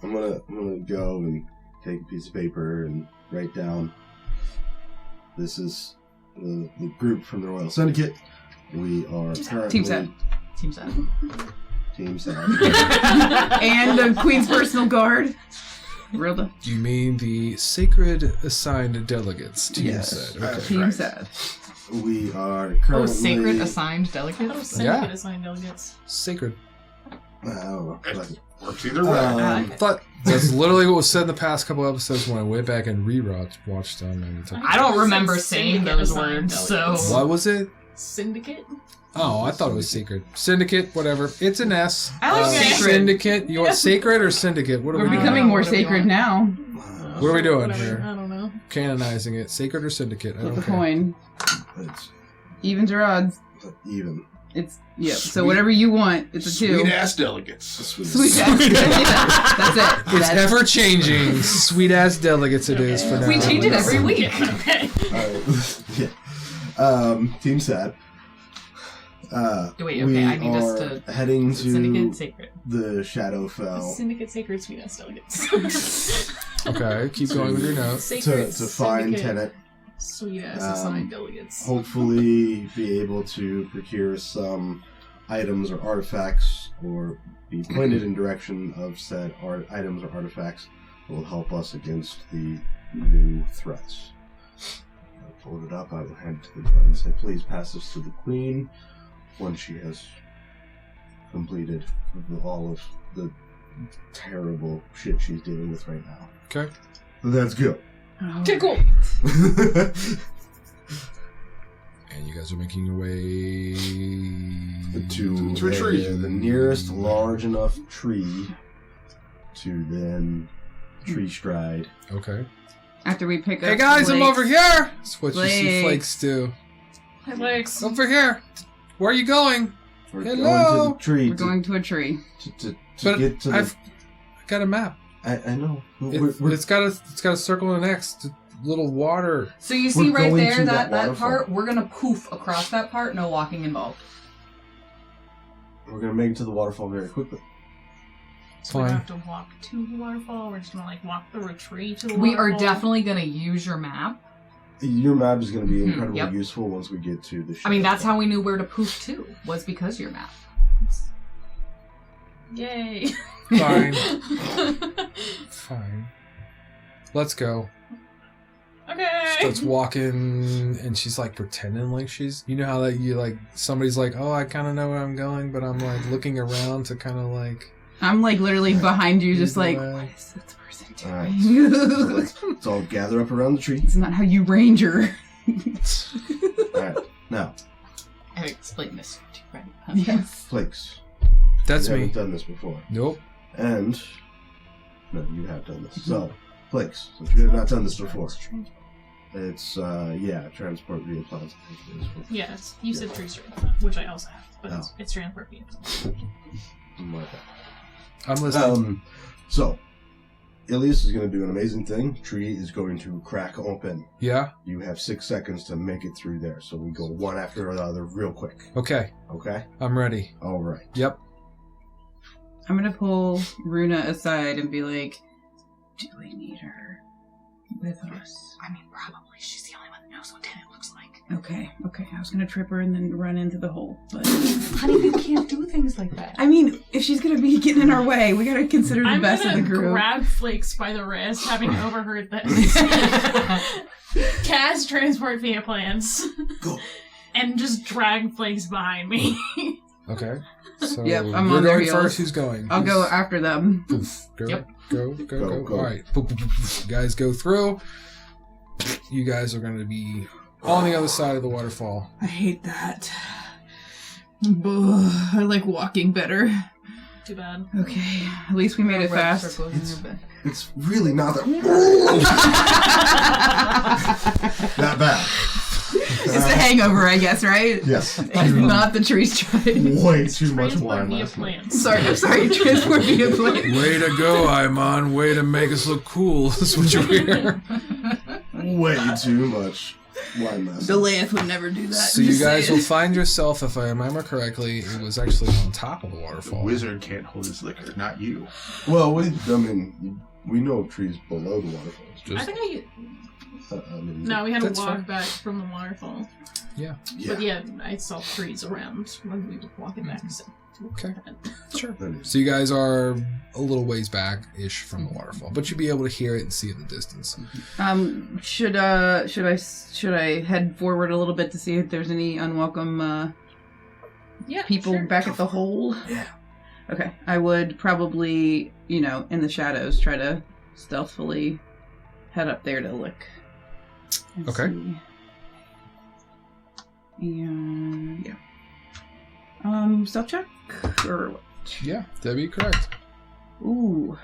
Speaker 2: I'm gonna go and take a piece of paper and write down. This is the group from the Royal Syndicate. We are currently
Speaker 5: Team set.
Speaker 6: Seems that.
Speaker 2: Team set.
Speaker 5: And the queen's personal guard. Rilda.
Speaker 1: You mean the sacred assigned delegates? Team
Speaker 2: Yes.
Speaker 1: said. Okay.
Speaker 5: Team set.
Speaker 2: We are
Speaker 6: Oh,
Speaker 2: currently
Speaker 6: sacred assigned
Speaker 3: How do
Speaker 6: delegates?
Speaker 3: syndicate assign delegates?
Speaker 1: Sacred.
Speaker 2: I don't know.
Speaker 4: Works either way.
Speaker 1: I thought that's literally what was said in the past couple episodes when I went back and watched them. And
Speaker 6: I don't remember
Speaker 3: Said
Speaker 6: saying
Speaker 3: syndicate
Speaker 6: those
Speaker 3: assigned
Speaker 6: words, so.
Speaker 3: delegates.
Speaker 1: what was it?
Speaker 3: Syndicate?
Speaker 1: Oh, I thought it was sacred. Syndicate, whatever. It's an S.
Speaker 6: I like sacred.
Speaker 1: Syndicate. You want sacred or syndicate? What are
Speaker 5: We're
Speaker 1: we
Speaker 5: becoming
Speaker 1: doing?
Speaker 5: more
Speaker 3: Whatever you
Speaker 5: sacred
Speaker 3: want.
Speaker 5: now.
Speaker 1: What are we doing
Speaker 3: Whatever.
Speaker 1: here?
Speaker 3: I don't know.
Speaker 1: Canonizing it. Sacred or syndicate? I
Speaker 5: Flip
Speaker 1: don't
Speaker 5: a
Speaker 1: care.
Speaker 5: coin.
Speaker 2: It's
Speaker 5: Evens or odds.
Speaker 2: even.
Speaker 5: It's yeah.
Speaker 4: Sweet.
Speaker 5: So whatever you want, it's a two.
Speaker 4: Sweet ass delegates.
Speaker 5: Sweet ass. That's it.
Speaker 1: It's
Speaker 5: That's
Speaker 1: ever changing. Sweet ass delegates it is for now.
Speaker 6: We change it every week.
Speaker 3: Okay.
Speaker 2: Yeah. Team set.
Speaker 6: Wait, okay,
Speaker 2: we
Speaker 6: I need us
Speaker 2: are
Speaker 6: to-
Speaker 2: heading
Speaker 6: Syndicate
Speaker 2: to
Speaker 6: sacred.
Speaker 2: the Shadowfell
Speaker 3: Syndicate sacred sweet ass delegates.
Speaker 1: Okay, keep going with your notes.
Speaker 3: Sacred
Speaker 2: to find
Speaker 3: syndicate
Speaker 2: Tennant.
Speaker 3: Sweet ass assigned delegates.
Speaker 2: Hopefully, be able to procure some items or artifacts, or be pointed in direction of said items or artifacts that will help us against the new threats. I fold it up. I will hand it to the judge and say, "Please pass this to the queen once she has completed all of the terrible shit she's dealing with right now."
Speaker 1: Okay.
Speaker 2: That's good.
Speaker 3: Okay, cool.
Speaker 1: And you guys are making your way
Speaker 2: to
Speaker 4: a tree.
Speaker 2: the nearest large enough tree to then tree stride.
Speaker 1: Okay.
Speaker 5: After we pick up.
Speaker 1: Hey guys, I'm
Speaker 5: Flakes.
Speaker 1: over here. That's what you see
Speaker 5: Flakes.
Speaker 1: Flakes do.
Speaker 3: Hi, Lex.
Speaker 1: Over here. Where are you going?
Speaker 2: We're
Speaker 1: Hello?
Speaker 2: going to the tree
Speaker 5: We're going to a tree.
Speaker 2: to
Speaker 1: But
Speaker 2: get to the.
Speaker 1: I've got a map.
Speaker 2: I know.
Speaker 1: It's got a circle and an X. It's a little water.
Speaker 6: So you see
Speaker 2: We're
Speaker 6: right
Speaker 2: going
Speaker 6: there,
Speaker 2: to
Speaker 6: that
Speaker 2: that
Speaker 6: part,
Speaker 2: waterfall.
Speaker 6: we're gonna poof across that part, no walking involved.
Speaker 2: We're gonna make it to the waterfall very quickly.
Speaker 3: So we
Speaker 1: Fine.
Speaker 3: have to walk to the waterfall. We're just gonna like walk through a tree to the
Speaker 6: We
Speaker 3: waterfall.
Speaker 6: are definitely gonna use your map.
Speaker 2: Your map is going to be incredibly
Speaker 6: Yep.
Speaker 2: useful once we get to the.
Speaker 6: I mean, that's how we knew where to poof to, was because of your map.
Speaker 3: Yay.
Speaker 1: Fine. Fine. Let's go.
Speaker 3: Okay.
Speaker 1: Starts walking, and she's like pretending like she's. You know how that you like somebody's like, oh, I kind of know where I'm going, but I'm like looking around to kind of like.
Speaker 5: I'm like literally behind you, just like,
Speaker 1: Yeah.
Speaker 5: what is this person
Speaker 2: All right.
Speaker 5: doing?
Speaker 2: Let's all gather up around the tree.
Speaker 5: It's not how you ranger.
Speaker 2: All right. Now,
Speaker 6: I explained this to you, right?
Speaker 5: Yes.
Speaker 2: Flakes.
Speaker 1: That's
Speaker 2: you
Speaker 1: me.
Speaker 2: haven't done this before.
Speaker 1: Nope.
Speaker 2: And no, you have done this. So, Flakes, since you have not done this before, it's transport via plaza.
Speaker 3: Yes, you said tree straight, which I also have, but
Speaker 2: Oh.
Speaker 3: it's transport vehicle.
Speaker 1: I'm listening.
Speaker 2: So, Ilias is going to do an amazing thing. Tree is going to crack open.
Speaker 1: Yeah.
Speaker 2: You have 6 seconds to make it through there. So we go one after the other real quick.
Speaker 1: Okay.
Speaker 2: Okay?
Speaker 1: I'm ready.
Speaker 2: All right.
Speaker 1: Yep.
Speaker 5: I'm gonna pull Runa aside and be like, do we need her with us?
Speaker 6: I mean, probably. She's the only one who knows what Tennant looks like.
Speaker 5: Okay. I was gonna trip her and then run into the hole, but
Speaker 6: Honey, you can't do things like that.
Speaker 5: I mean, if she's gonna be getting in our way, we gotta consider the best of the
Speaker 3: I'm
Speaker 5: group.
Speaker 3: gonna grab Flakes by the wrist, having overheard this. Cast transport via plans.
Speaker 2: Go.
Speaker 3: And just drag Flakes behind me.
Speaker 1: Okay. So
Speaker 5: Yep, I'm
Speaker 1: you're
Speaker 5: on their
Speaker 1: going
Speaker 5: heels.
Speaker 1: first. Who's going?
Speaker 5: I'll go after them.
Speaker 1: Poof. Go.
Speaker 6: Yep.
Speaker 1: Go.
Speaker 2: Go.
Speaker 1: All right. Poof, poof, poof, poof. You guys go through. You guys are going to be on the other side of the waterfall.
Speaker 5: I hate that. Ugh, I like walking better.
Speaker 3: Too bad.
Speaker 5: Okay, at least we made it
Speaker 6: Red
Speaker 5: fast.
Speaker 6: circles in your back.
Speaker 2: It's really not that that bad.
Speaker 5: It's the hangover, I guess, right?
Speaker 2: Yes.
Speaker 5: It's not the trees tried.
Speaker 2: Way too much
Speaker 3: Transport
Speaker 2: wine
Speaker 3: via
Speaker 2: last night.
Speaker 3: plans.
Speaker 5: I'm sorry, transport via plane.
Speaker 1: Way to go, Aimon. Way to make us look cool. That's what you hear.
Speaker 2: Way too much wine last
Speaker 5: The
Speaker 2: night.
Speaker 5: Lance would never do that.
Speaker 1: So you
Speaker 5: Just
Speaker 1: guys will
Speaker 5: saying.
Speaker 1: find yourself, if I remember correctly, it was actually on top of the
Speaker 4: The
Speaker 1: waterfall.
Speaker 4: wizard can't hold his liquor, not you.
Speaker 2: Well, we know of trees below the waterfalls.
Speaker 3: I
Speaker 1: Just,
Speaker 3: think
Speaker 2: No,
Speaker 3: we had to
Speaker 1: That's
Speaker 3: walk
Speaker 1: fine.
Speaker 3: back from the waterfall.
Speaker 1: yeah.
Speaker 3: But yeah, I saw trees around when we were walking back. So.
Speaker 1: Okay. Sure.
Speaker 2: That is-
Speaker 1: So you guys are a little ways back-ish from the waterfall, but you'll be able to hear it and see it in the distance.
Speaker 5: Should I head forward a little bit to see if there's any unwelcome
Speaker 3: Yeah,
Speaker 5: people
Speaker 3: sure.
Speaker 5: back at the hole?
Speaker 2: Yeah.
Speaker 5: Okay, I would probably, in the shadows, try to stealthily head up there to look. And
Speaker 1: Okay.
Speaker 5: see. And yeah. Stealth check or what?
Speaker 1: Yeah, that'd be correct.
Speaker 5: Ooh,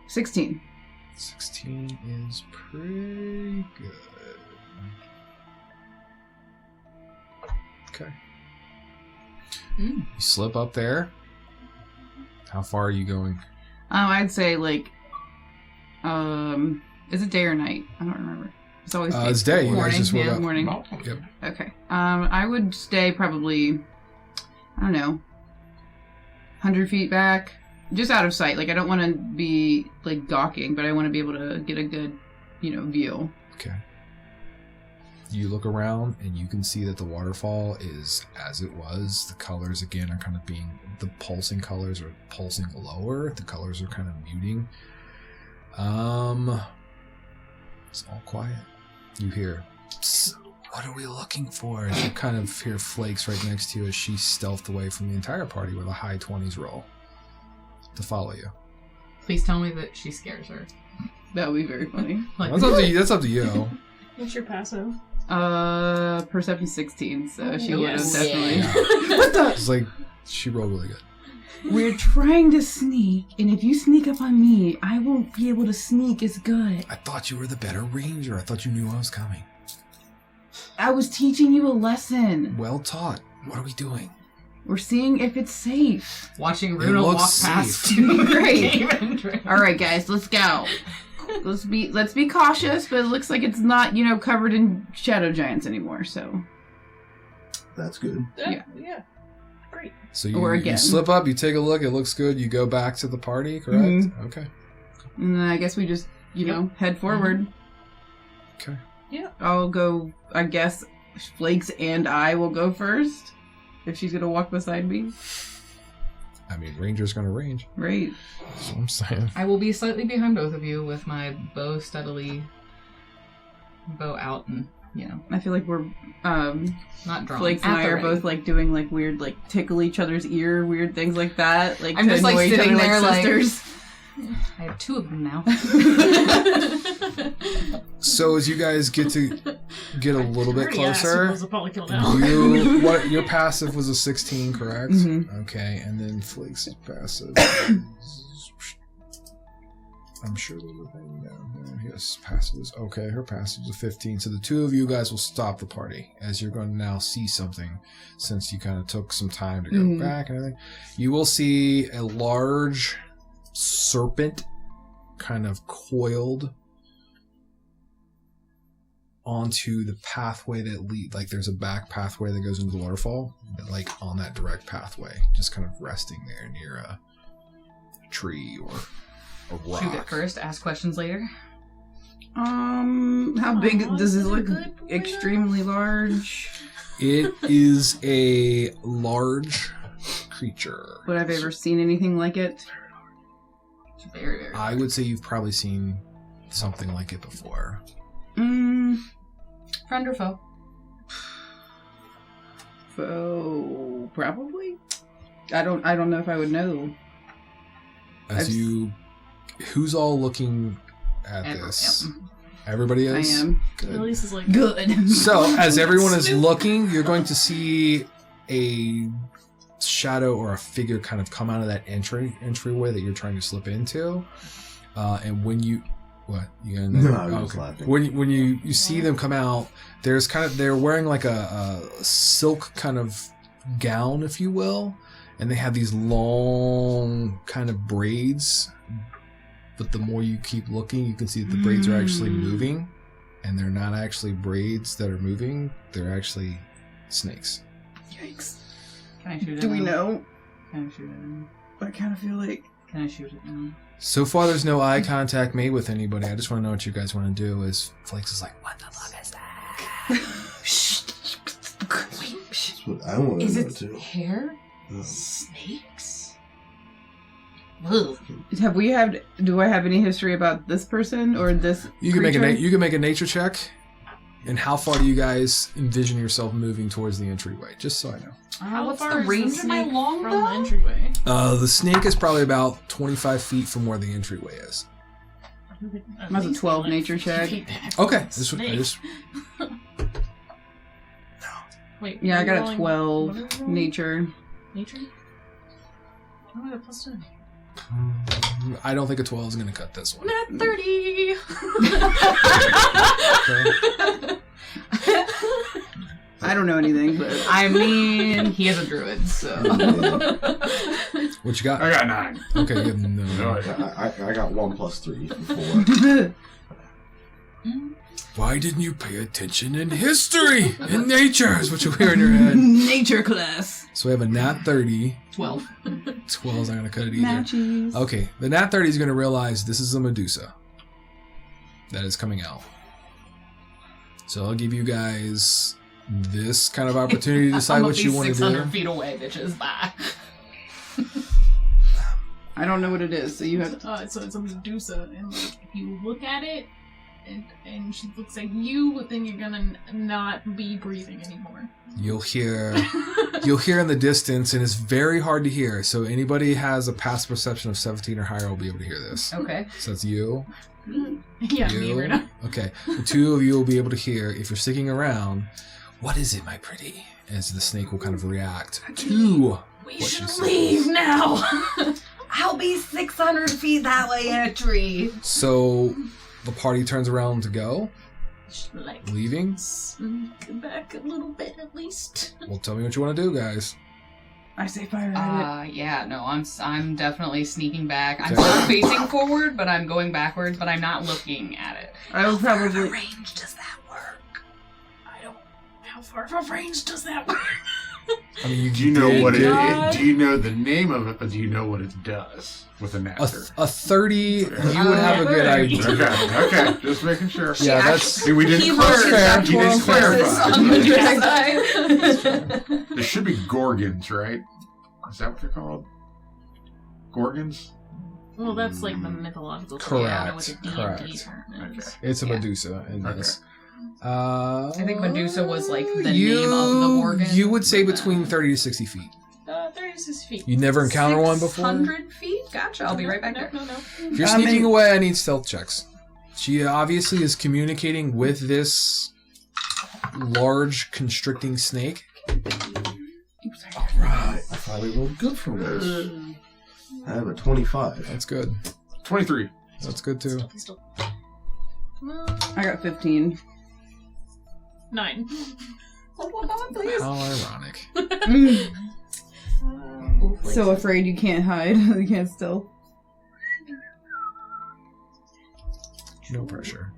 Speaker 5: 16.
Speaker 1: 16 is pretty good. Okay. You slip up there. How far are you going?
Speaker 5: I'd say is it day or night? I don't remember. It's always day.
Speaker 1: It's day. You guys
Speaker 5: Morning,
Speaker 1: just woke
Speaker 5: yeah,
Speaker 1: up.
Speaker 5: morning.
Speaker 1: Yep.
Speaker 5: Okay. I would stay probably, I don't know, 100 feet back, just out of sight. I don't want to be gawking, but I want to be able to get a good, view.
Speaker 1: Okay. You look around and you can see that the waterfall is as it was. The colors again are kind of being, the pulsing colors are pulsing lower. The colors are kind of muting. It's all quiet. You hear, "Psst, what are we looking for?" And you kind of hear Flakes right next to you as she stealthed away from the entire party with a high 20s roll to follow you.
Speaker 6: Please tell me that she scares her.
Speaker 5: That would be very funny.
Speaker 1: That's up to you.
Speaker 3: What's your passive?
Speaker 5: Perception 16, so she would have
Speaker 3: Yes.
Speaker 5: definitely.
Speaker 6: Yeah.
Speaker 1: It's like she rolled really good.
Speaker 5: We're trying to sneak, and if you sneak up on me, I won't be able to sneak as good.
Speaker 1: I thought you were the better ranger. I thought you knew I was coming.
Speaker 5: I was teaching you a lesson.
Speaker 1: Well taught. What are we doing?
Speaker 5: We're seeing if it's safe.
Speaker 6: Watching
Speaker 1: It
Speaker 6: Runa
Speaker 1: looks
Speaker 6: walk
Speaker 1: safe.
Speaker 6: past.
Speaker 5: Great. All right, guys, let's go. Let's be cautious, but it looks like it's not, covered in shadow giants anymore. So
Speaker 2: That's good.
Speaker 5: Yeah.
Speaker 3: Yeah. Great.
Speaker 1: So
Speaker 5: Or
Speaker 1: you
Speaker 5: again.
Speaker 1: slip up, you take a look, it looks good, you go back to the party, correct?
Speaker 5: Mhm.
Speaker 1: Okay.
Speaker 5: and then I guess we just, head forward.
Speaker 1: Okay.
Speaker 5: I'll go. I guess Flakes and I will go first if she's gonna walk beside me.
Speaker 1: I mean, ranger's gonna range.
Speaker 5: Right.
Speaker 1: That's what I'm saying.
Speaker 6: I will be slightly behind both of you with my bow out and,
Speaker 5: I feel like we're
Speaker 6: not drawn.
Speaker 5: Flakes and
Speaker 6: At
Speaker 5: I
Speaker 6: the
Speaker 5: are
Speaker 6: ready.
Speaker 5: both doing weird tickle each other's ear, weird things like that.
Speaker 6: I'm
Speaker 5: to
Speaker 6: just,
Speaker 5: annoy each
Speaker 6: sitting
Speaker 5: other
Speaker 6: there
Speaker 5: sisters.
Speaker 6: I have two of them now.
Speaker 1: So as you guys get a little bit
Speaker 3: Pretty ass
Speaker 1: closer,
Speaker 3: was a polykill now.
Speaker 1: your passive was a 16, correct?
Speaker 5: Mhm.
Speaker 1: Okay, and then Flakes' passive. I'm sure there's a thing down there. Yes, passive is okay. Her passive is a 15. So the two of you guys will stop the party as you're going to now see something. Since you kind of took some time to go back and everything, you will see a large serpent, kind of coiled onto the pathway that lead. There's a back pathway that goes into the waterfall. On that direct pathway, just kind of resting there near a tree or a rock.
Speaker 6: Shoot it first, ask questions later.
Speaker 5: How big does this look? Extremely large.
Speaker 1: It is a large creature.
Speaker 5: Would I've ever seen anything like it?
Speaker 6: Very, very.
Speaker 1: I would say you've probably seen something like it before.
Speaker 5: Mm,
Speaker 6: Friend or foe?
Speaker 5: foe, probably. I don't know if I would know.
Speaker 1: Who's all looking at this?
Speaker 6: Yep.
Speaker 1: Everybody
Speaker 5: I
Speaker 1: is?
Speaker 5: am.
Speaker 1: Good.
Speaker 3: Elise is like,
Speaker 5: Good.
Speaker 1: So, as everyone is looking, you're going to see a shadow or a figure kind of come out of that entryway that you're trying to slip into. And when you... What? You gonna
Speaker 2: No, I was just laughing.
Speaker 1: When you see them come out, they're wearing like a silk kind of gown, if you will, and they have these long kind of braids. But the more you keep looking, you can see that the braids are actually moving, and they're not actually braids that are moving. They're actually snakes.
Speaker 5: Yikes.
Speaker 6: Can I shoot it?
Speaker 5: Do we
Speaker 6: now?
Speaker 5: know?
Speaker 6: Can I shoot it now?
Speaker 5: I kind of feel like...
Speaker 6: Can I shoot it now?
Speaker 1: So far, there's no eye contact made with anybody. I just want to know what you guys want to do. As Flakes is like, what the fuck is that?
Speaker 6: Wait,
Speaker 2: That's what I want to
Speaker 6: is
Speaker 2: know
Speaker 6: it
Speaker 2: too.
Speaker 6: hair?
Speaker 2: Oh.
Speaker 6: Snakes? Ugh.
Speaker 5: Do I have any history about this person or this
Speaker 1: You can
Speaker 5: creature?
Speaker 1: you can make a nature check. And how far do you guys envision yourself moving towards the entryway? Just so I know.
Speaker 3: how
Speaker 6: What's
Speaker 3: far
Speaker 6: the
Speaker 3: is
Speaker 6: range
Speaker 3: the
Speaker 6: of my
Speaker 3: snake
Speaker 6: long
Speaker 3: from the
Speaker 6: bow?
Speaker 3: entryway?
Speaker 1: The snake is probably about 25 feet from where the entryway is.
Speaker 3: At
Speaker 5: That's a
Speaker 3: least
Speaker 5: 12
Speaker 3: like
Speaker 5: nature
Speaker 3: 50
Speaker 5: check.
Speaker 3: feet back
Speaker 1: Okay.
Speaker 3: from the
Speaker 1: This one,
Speaker 3: snake. Wait,
Speaker 5: Yeah, I got a
Speaker 3: rolling-
Speaker 5: 12
Speaker 3: what are we rolling?
Speaker 5: nature.
Speaker 3: Nature? Oh, I got a plus 2.
Speaker 1: I don't think a 12 is going to cut this one.
Speaker 3: Not 30!
Speaker 5: I don't know anything, but
Speaker 6: I mean, he is a druid, so.
Speaker 1: What you got?
Speaker 4: I got 9.
Speaker 1: Okay, you have
Speaker 4: No,
Speaker 1: no.
Speaker 2: I got 1 plus 3, 4.
Speaker 1: Why didn't you pay attention in history? In nature is what you hear in your head.
Speaker 5: nature class.
Speaker 1: So we have a nat 30.
Speaker 6: 12.
Speaker 1: 12 is not going to cut it either.
Speaker 5: Matches.
Speaker 1: Okay, the nat 30 is going to realize this is a Medusa that is coming out. So I'll give you guys this kind of opportunity to decide
Speaker 6: I'm
Speaker 1: what you want to
Speaker 6: 600
Speaker 1: do.
Speaker 6: feet away, bitches. Bye.
Speaker 5: I don't know what it is, so you have...
Speaker 3: So it's a Medusa, and like, if you look at it, and she looks like you, then you're gonna not be breathing anymore.
Speaker 1: You'll hear in the distance, and it's very hard to hear. So anybody has a past perception of 17 or higher will be able to hear this.
Speaker 6: Okay.
Speaker 1: So that's you.
Speaker 3: Yeah, me
Speaker 1: You.
Speaker 3: right now.
Speaker 1: Okay. The two of you will be able to hear, if you're sticking around, what is it, my pretty? As the snake will kind of react to
Speaker 6: We
Speaker 1: what
Speaker 6: should
Speaker 1: she says.
Speaker 6: leave now. I'll be 600 feet that way in a tree.
Speaker 1: So the party turns around to go,
Speaker 3: Like,
Speaker 1: leaving.
Speaker 3: slink back a little bit at least.
Speaker 1: Well, tell me what you want to do, guys.
Speaker 5: I say fire at it.
Speaker 6: Yeah, no, I'm definitely sneaking back. I'm
Speaker 1: Okay.
Speaker 6: still facing forward, but I'm going backwards, but I'm not looking at it.
Speaker 5: I would probably...
Speaker 6: range does that work?
Speaker 3: I don't. How far of a range does that work?
Speaker 1: I mean,
Speaker 4: Do you know
Speaker 1: did
Speaker 4: what it
Speaker 1: get
Speaker 4: is? Do you know the name of it, but do you know what it does with a
Speaker 1: a,
Speaker 4: nectar?
Speaker 1: a 30. You would have a good
Speaker 6: 30.
Speaker 1: idea.
Speaker 4: Okay, just making sure.
Speaker 1: Yeah, that's
Speaker 4: See, we didn't
Speaker 6: Keywords
Speaker 1: fair.
Speaker 4: You didn't clarify.
Speaker 6: on the side.
Speaker 4: There should be gorgons, right? Is that what they're called? Gorgons?
Speaker 3: Well, that's like the mythological.
Speaker 1: Correct,
Speaker 3: Yeah, I know what the D&D
Speaker 1: correct.
Speaker 3: term
Speaker 4: Okay.
Speaker 3: is.
Speaker 1: it's a
Speaker 6: Yeah.
Speaker 1: Medusa in
Speaker 4: Okay.
Speaker 1: this.
Speaker 6: I think Medusa was, like, the name of the organ.
Speaker 1: You would say between 30 to 60 feet.
Speaker 3: 36 feet.
Speaker 1: You never encountered one before?
Speaker 6: 600 feet? Gotcha, I'll be right back there.
Speaker 3: No.
Speaker 1: If you're sneaking away, I need stealth checks. She obviously is communicating with this large constricting snake.
Speaker 2: Alright, I finally rolled good for this. I have a 25.
Speaker 1: That's good.
Speaker 4: 23.
Speaker 1: That's good too.
Speaker 3: Still.
Speaker 5: I got 15.
Speaker 3: 9.
Speaker 1: How ironic.
Speaker 5: So afraid you can't hide. You can't stealth.
Speaker 1: No pressure.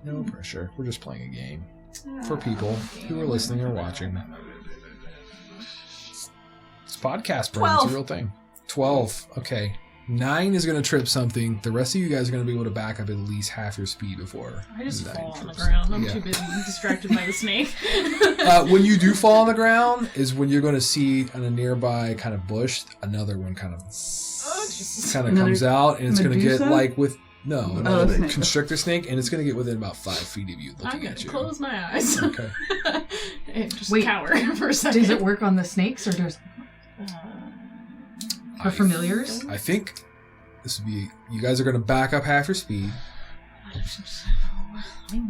Speaker 1: No pressure. We're just playing a game. For people who are listening or watching. It's podcast, Bryan. It's a real thing. 12. Okay. 9 is going to trip something. The rest of you guys are going to be able to back up at least half your speed before.
Speaker 3: I just
Speaker 1: 9
Speaker 3: fall on the
Speaker 1: trips.
Speaker 3: ground. I'm
Speaker 1: Yeah.
Speaker 3: too busy distracted by the snake.
Speaker 1: When you do fall on the ground is when you're going to see on a nearby kind of bush, another one kind of comes out, and it's going to get
Speaker 5: Medusa?
Speaker 1: like with another
Speaker 5: snake.
Speaker 1: constrictor snake, and it's going to get within about 5 feet of you
Speaker 3: I'm
Speaker 1: looking
Speaker 3: gonna
Speaker 1: at you.
Speaker 3: close my eyes.
Speaker 1: Okay.
Speaker 3: And just
Speaker 6: Wait,
Speaker 3: cower for a second.
Speaker 6: Does it work on the snakes or does for familiars?
Speaker 1: I think this would be. You guys are going to back up half your speed.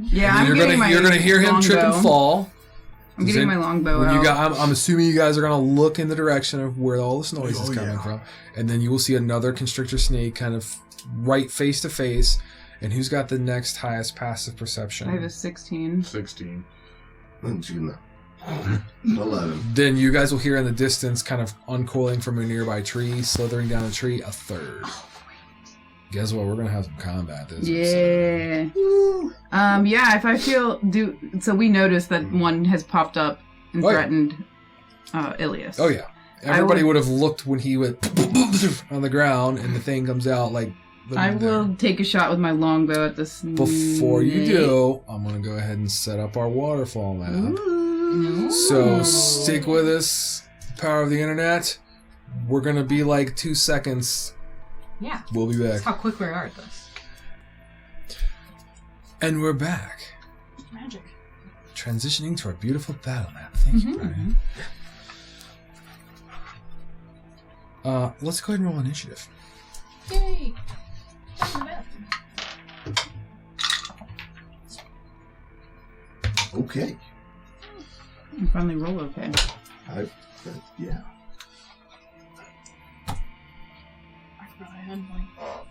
Speaker 5: Yeah,
Speaker 1: And
Speaker 5: I'm
Speaker 1: then
Speaker 5: getting my
Speaker 1: you're gonna hear him trip and
Speaker 5: longbow.
Speaker 1: fall.
Speaker 5: I'm getting my longbow
Speaker 1: When
Speaker 5: out.
Speaker 1: you got, I'm assuming you guys are gonna look in the direction of where all this noise is coming from, and then you will see another constrictor snake kind of right face to face. And who's got the next highest passive perception?
Speaker 5: I have a 16.
Speaker 4: 16.
Speaker 2: 11.
Speaker 1: Then you guys will hear in the distance, kind of uncoiling from a nearby tree, slithering down a tree, a third. Guess what? We're gonna have some combat this episode.
Speaker 5: Yeah. Yeah, if I feel so we noticed that one has popped up and
Speaker 1: Oh, yeah.
Speaker 5: threatened Ilias.
Speaker 1: Oh yeah. Everybody would have looked when he went on the ground and the thing comes out like.
Speaker 5: I will take a shot with my longbow at this.
Speaker 1: Before you do, I'm gonna go ahead and set up our waterfall map.
Speaker 5: Ooh.
Speaker 1: So stick with us. Power of the internet. We're gonna be like 2 seconds.
Speaker 6: Yeah.
Speaker 1: We'll be
Speaker 6: That's
Speaker 1: back.
Speaker 6: how quick we are at this.
Speaker 1: And we're back.
Speaker 3: Magic.
Speaker 1: Transitioning to our beautiful battle map. Thank you, Bryan. Let's go ahead and roll initiative.
Speaker 3: Yay!
Speaker 2: Okay.
Speaker 5: I finally roll okay.
Speaker 2: Yeah.
Speaker 3: I forgot I had like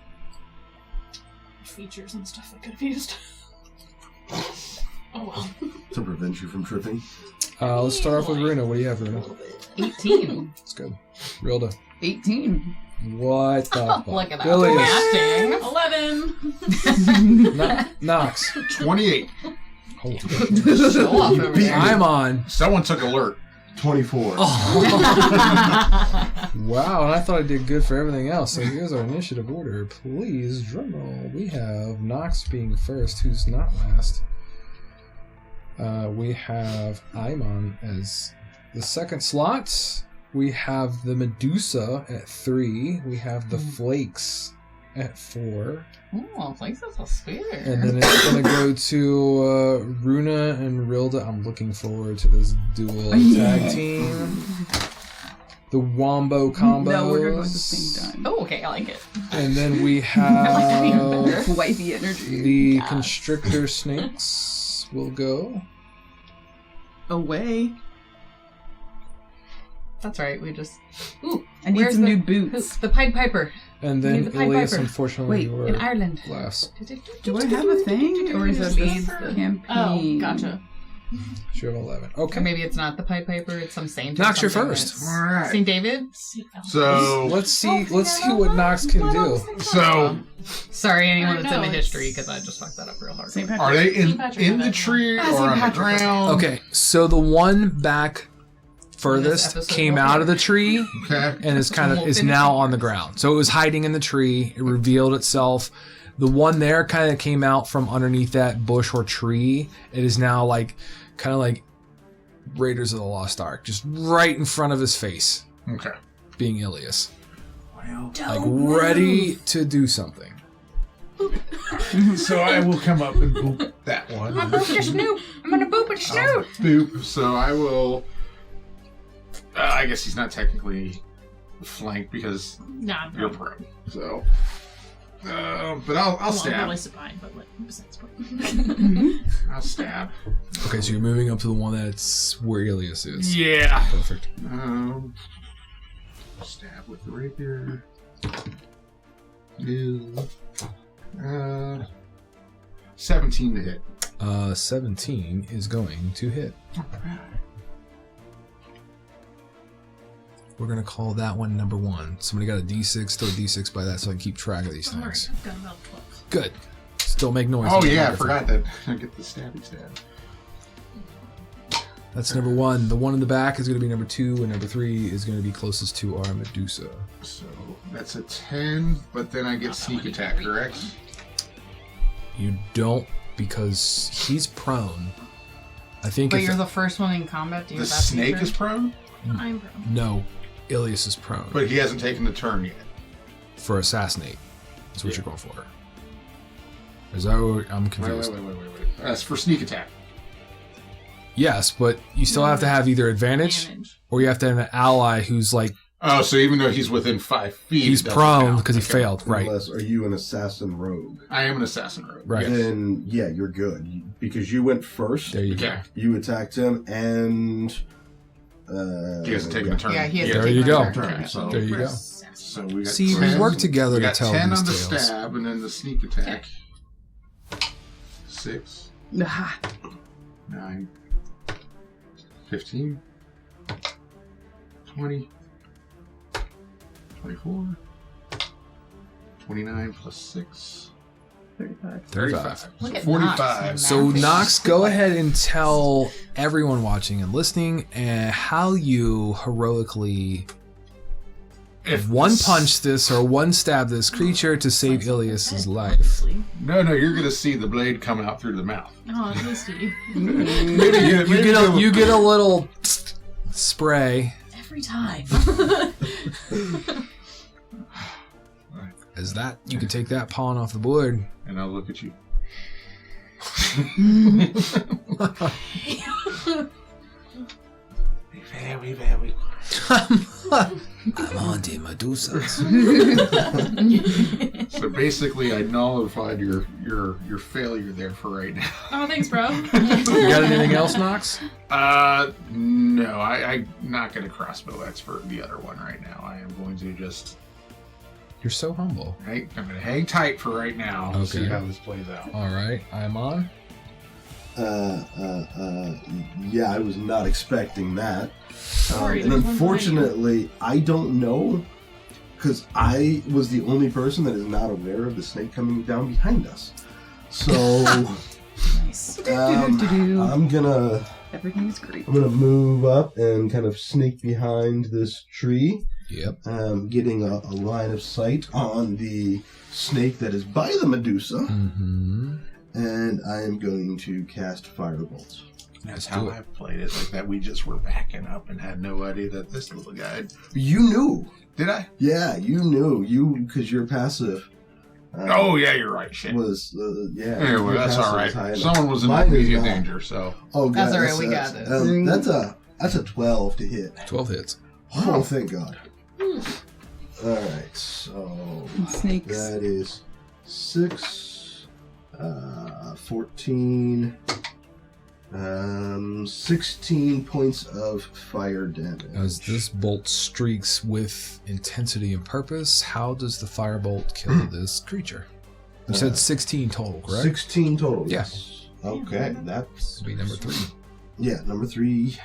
Speaker 3: features and stuff I could have used. Oh well.
Speaker 2: To prevent you from tripping.
Speaker 1: Let's start off with Runa. What do you have, Runa?
Speaker 6: 18.
Speaker 1: It's good. Rilda.
Speaker 5: 18.
Speaker 1: What the fuck?
Speaker 6: Look at that.
Speaker 1: Ilias.
Speaker 6: Acting.
Speaker 3: 11.
Speaker 1: Knox.
Speaker 4: 28.
Speaker 1: Holy
Speaker 6: Show off over there.
Speaker 1: I'm on.
Speaker 4: Someone took alert.
Speaker 2: 24.
Speaker 1: Oh. Wow, and I thought I did good for everything else. So here's our initiative order. Please, drumroll. We have Nox being first, who's not last. We have Aimon as the second slot. We have the Medusa at 3. We have the Flakes at 4.
Speaker 6: Oh, like that's a spear.
Speaker 1: And then it's going to go to Runa and Rilda. I'm looking forward to this dual tag team. The Wombo combos.
Speaker 5: No, we're going at the same time.
Speaker 6: Oh, okay, I like it.
Speaker 1: And then we
Speaker 6: like
Speaker 1: have
Speaker 5: Wifey energy.
Speaker 1: the Constrictor Snakes will go.
Speaker 5: Away.
Speaker 6: That's right. We just. Ooh,
Speaker 5: I need
Speaker 6: where's
Speaker 5: some
Speaker 6: the,
Speaker 5: new boots.
Speaker 6: The Pied Piper
Speaker 1: And
Speaker 6: We
Speaker 1: then
Speaker 6: need the Pied
Speaker 1: Ilias,
Speaker 6: Piper.
Speaker 1: unfortunately,
Speaker 5: Wait,
Speaker 1: you were
Speaker 6: in Ireland.
Speaker 1: last.
Speaker 5: Do I have a thing? Or is that the campaign?
Speaker 3: Oh, gotcha.
Speaker 1: You have 11.
Speaker 6: Or
Speaker 1: Okay.
Speaker 6: maybe it's not the Pied Piper. It's some saint. or
Speaker 1: Nox, you're
Speaker 6: something
Speaker 1: first.
Speaker 6: that's-
Speaker 4: All right.
Speaker 6: St. David's.
Speaker 4: So,
Speaker 1: Let's see what Nox can do.
Speaker 4: so
Speaker 6: Sorry, anyone
Speaker 3: Or
Speaker 6: that's
Speaker 3: no,
Speaker 6: into
Speaker 3: it's-
Speaker 6: history, because I just fucked that up real hard.
Speaker 5: St.
Speaker 4: are
Speaker 5: Patrick.
Speaker 4: they
Speaker 3: St. Patrick
Speaker 4: in the
Speaker 3: event.
Speaker 4: tree
Speaker 6: Ah,
Speaker 4: or
Speaker 6: St.
Speaker 4: on the
Speaker 6: Patrick.
Speaker 4: ground?
Speaker 1: Okay, so the one back furthest
Speaker 6: episode
Speaker 1: came
Speaker 6: will
Speaker 1: out
Speaker 6: be-
Speaker 1: of the tree
Speaker 4: Okay.
Speaker 1: and is now on the ground. So it was hiding in the tree. It revealed itself. The one there kind of came out from underneath that bush or tree. It is now kind of like Raiders of the Lost Ark, just right in front of his face,
Speaker 4: Okay.
Speaker 1: being Ilias,
Speaker 4: Well,
Speaker 1: like ready to do something.
Speaker 4: so I will come up and boop that one.
Speaker 6: I'm gonna boop your snoot. I'm gonna boop your snoot.
Speaker 4: Boop. So I will. I guess he's not technically flanked because
Speaker 3: Nah,
Speaker 4: you're
Speaker 3: no.
Speaker 4: prone. So, but I'll
Speaker 3: Well, I'll
Speaker 4: stab.
Speaker 3: probably survive, but like, besides point.
Speaker 4: I'll stab.
Speaker 1: Okay, so you're moving up to the one that's where Ilias is.
Speaker 4: Yeah.
Speaker 1: Perfect.
Speaker 4: Stab with the rapier. Is 17 to hit.
Speaker 1: 17 is going to hit. We're going to call that one number 1. Somebody got a D6, throw a D6 by that so I can keep track of these
Speaker 3: Alright,
Speaker 1: things.
Speaker 3: I've got about 12.
Speaker 1: Good. Still make noise.
Speaker 4: Oh yeah, I forgot that. I get the stabby stab.
Speaker 1: That's number 1. The one in the back is going to be number 2, and number 3 is going to be closest to our Medusa.
Speaker 4: So That's a 10, but then I get sneak attack, correct?
Speaker 1: You don't, because he's prone. I think
Speaker 6: But
Speaker 1: if
Speaker 6: you're the first one in combat to
Speaker 4: The
Speaker 6: use that
Speaker 4: snake
Speaker 6: feature?
Speaker 4: is prone,
Speaker 3: I'm prone.
Speaker 1: no, Ilias is prone
Speaker 4: but he hasn't taken the turn yet.
Speaker 1: for assassinate. That's what you're going for. Is that what I'm confused?
Speaker 4: Wait. That's for sneak attack.
Speaker 1: Yes, but you still have to have either advantage, or you have to have an ally who's like
Speaker 4: Oh, so even though he's within 5 feet,
Speaker 1: he's
Speaker 4: it doesn't
Speaker 1: prone
Speaker 4: count.
Speaker 1: because he
Speaker 4: Okay.
Speaker 1: failed. Right.
Speaker 2: Unless, are you an assassin rogue?
Speaker 4: I am an assassin rogue.
Speaker 1: Right.
Speaker 4: Yes.
Speaker 2: Then, yeah, you're good. Because you went first,
Speaker 1: There you go.
Speaker 4: Okay.
Speaker 2: you attacked him, and...
Speaker 4: He hasn't taken the turn.
Speaker 6: Yeah, he hasn't
Speaker 1: There
Speaker 6: taken
Speaker 1: you
Speaker 6: the
Speaker 1: go.
Speaker 6: turn.
Speaker 4: Okay, so
Speaker 1: There you go.
Speaker 4: So we got
Speaker 1: See,
Speaker 4: 10.
Speaker 1: we work together
Speaker 4: We
Speaker 1: to
Speaker 4: got
Speaker 1: tell
Speaker 4: 10
Speaker 1: these
Speaker 4: on the
Speaker 1: tales.
Speaker 4: stab, and then the sneak attack. 6,
Speaker 5: Ah,
Speaker 4: 9, 15, 20, 24, 29 plus 6,
Speaker 5: 35.
Speaker 1: 35.
Speaker 6: Look
Speaker 4: So
Speaker 6: at
Speaker 4: 45.
Speaker 6: Knox.
Speaker 1: So Nox, go ahead and tell everyone watching and listening how you heroically
Speaker 4: If
Speaker 1: one punch this or one stab this creature to save Ilias's life.
Speaker 4: No, you're going to see the blade come out through the mouth.
Speaker 3: Oh, tasty.
Speaker 1: You get a little spray.
Speaker 3: Every time.
Speaker 1: As that, you can take that pawn off the board.
Speaker 4: And I'll look at you. Very
Speaker 1: I'm haunting Medusas.
Speaker 4: So basically, I nullified your failure there for right now.
Speaker 3: Oh, thanks, bro.
Speaker 1: You got anything else, Nox?
Speaker 4: No, I'm not going to crossbow expert the other one right now. I am going to just
Speaker 1: You're so humble.
Speaker 4: I'm going to hang tight for right now and see
Speaker 1: Okay.
Speaker 4: how this plays out.
Speaker 1: All right, Aimon.
Speaker 2: Yeah, I was not expecting that.
Speaker 3: Sorry,
Speaker 2: And
Speaker 3: there's one
Speaker 2: unfortunately, I don't know, because I was the only person that is not aware of the snake coming down behind us. So,
Speaker 6: Nice.
Speaker 2: I'm gonna
Speaker 5: Everything is great.
Speaker 2: move up and kind of sneak behind this tree,
Speaker 1: Yep.
Speaker 2: getting a line of sight on the snake that is by the Medusa,
Speaker 1: Mm-hmm.
Speaker 2: and I am going to cast Firebolt.
Speaker 4: That's how I played it, like that we just were backing up and had no idea that this little guy...
Speaker 2: You knew.
Speaker 4: Did I?
Speaker 2: Yeah, you knew. Because your passive...
Speaker 4: Oh, yeah, you're right. Shit.
Speaker 2: Was yeah.
Speaker 4: Anyway,
Speaker 2: your
Speaker 4: that's
Speaker 2: passive
Speaker 4: all
Speaker 2: was high
Speaker 4: right.
Speaker 2: enough.
Speaker 4: Someone was in
Speaker 2: Mine is
Speaker 4: immediate
Speaker 2: not.
Speaker 4: danger, so...
Speaker 2: Oh, God,
Speaker 6: That's all right, we got this.
Speaker 2: That's a 12 to hit.
Speaker 1: 12 hits.
Speaker 2: Oh, thank God. All right, so
Speaker 5: Snakes.
Speaker 2: that is 6, 14, 16 points of fire damage.
Speaker 1: As this bolt streaks with intensity and purpose, how does the firebolt kill this creature? You said 16 total, correct?
Speaker 2: 16 total.
Speaker 1: Yeah.
Speaker 2: Yes. Okay, that's
Speaker 1: This would be number 3.
Speaker 2: yeah. Number 3.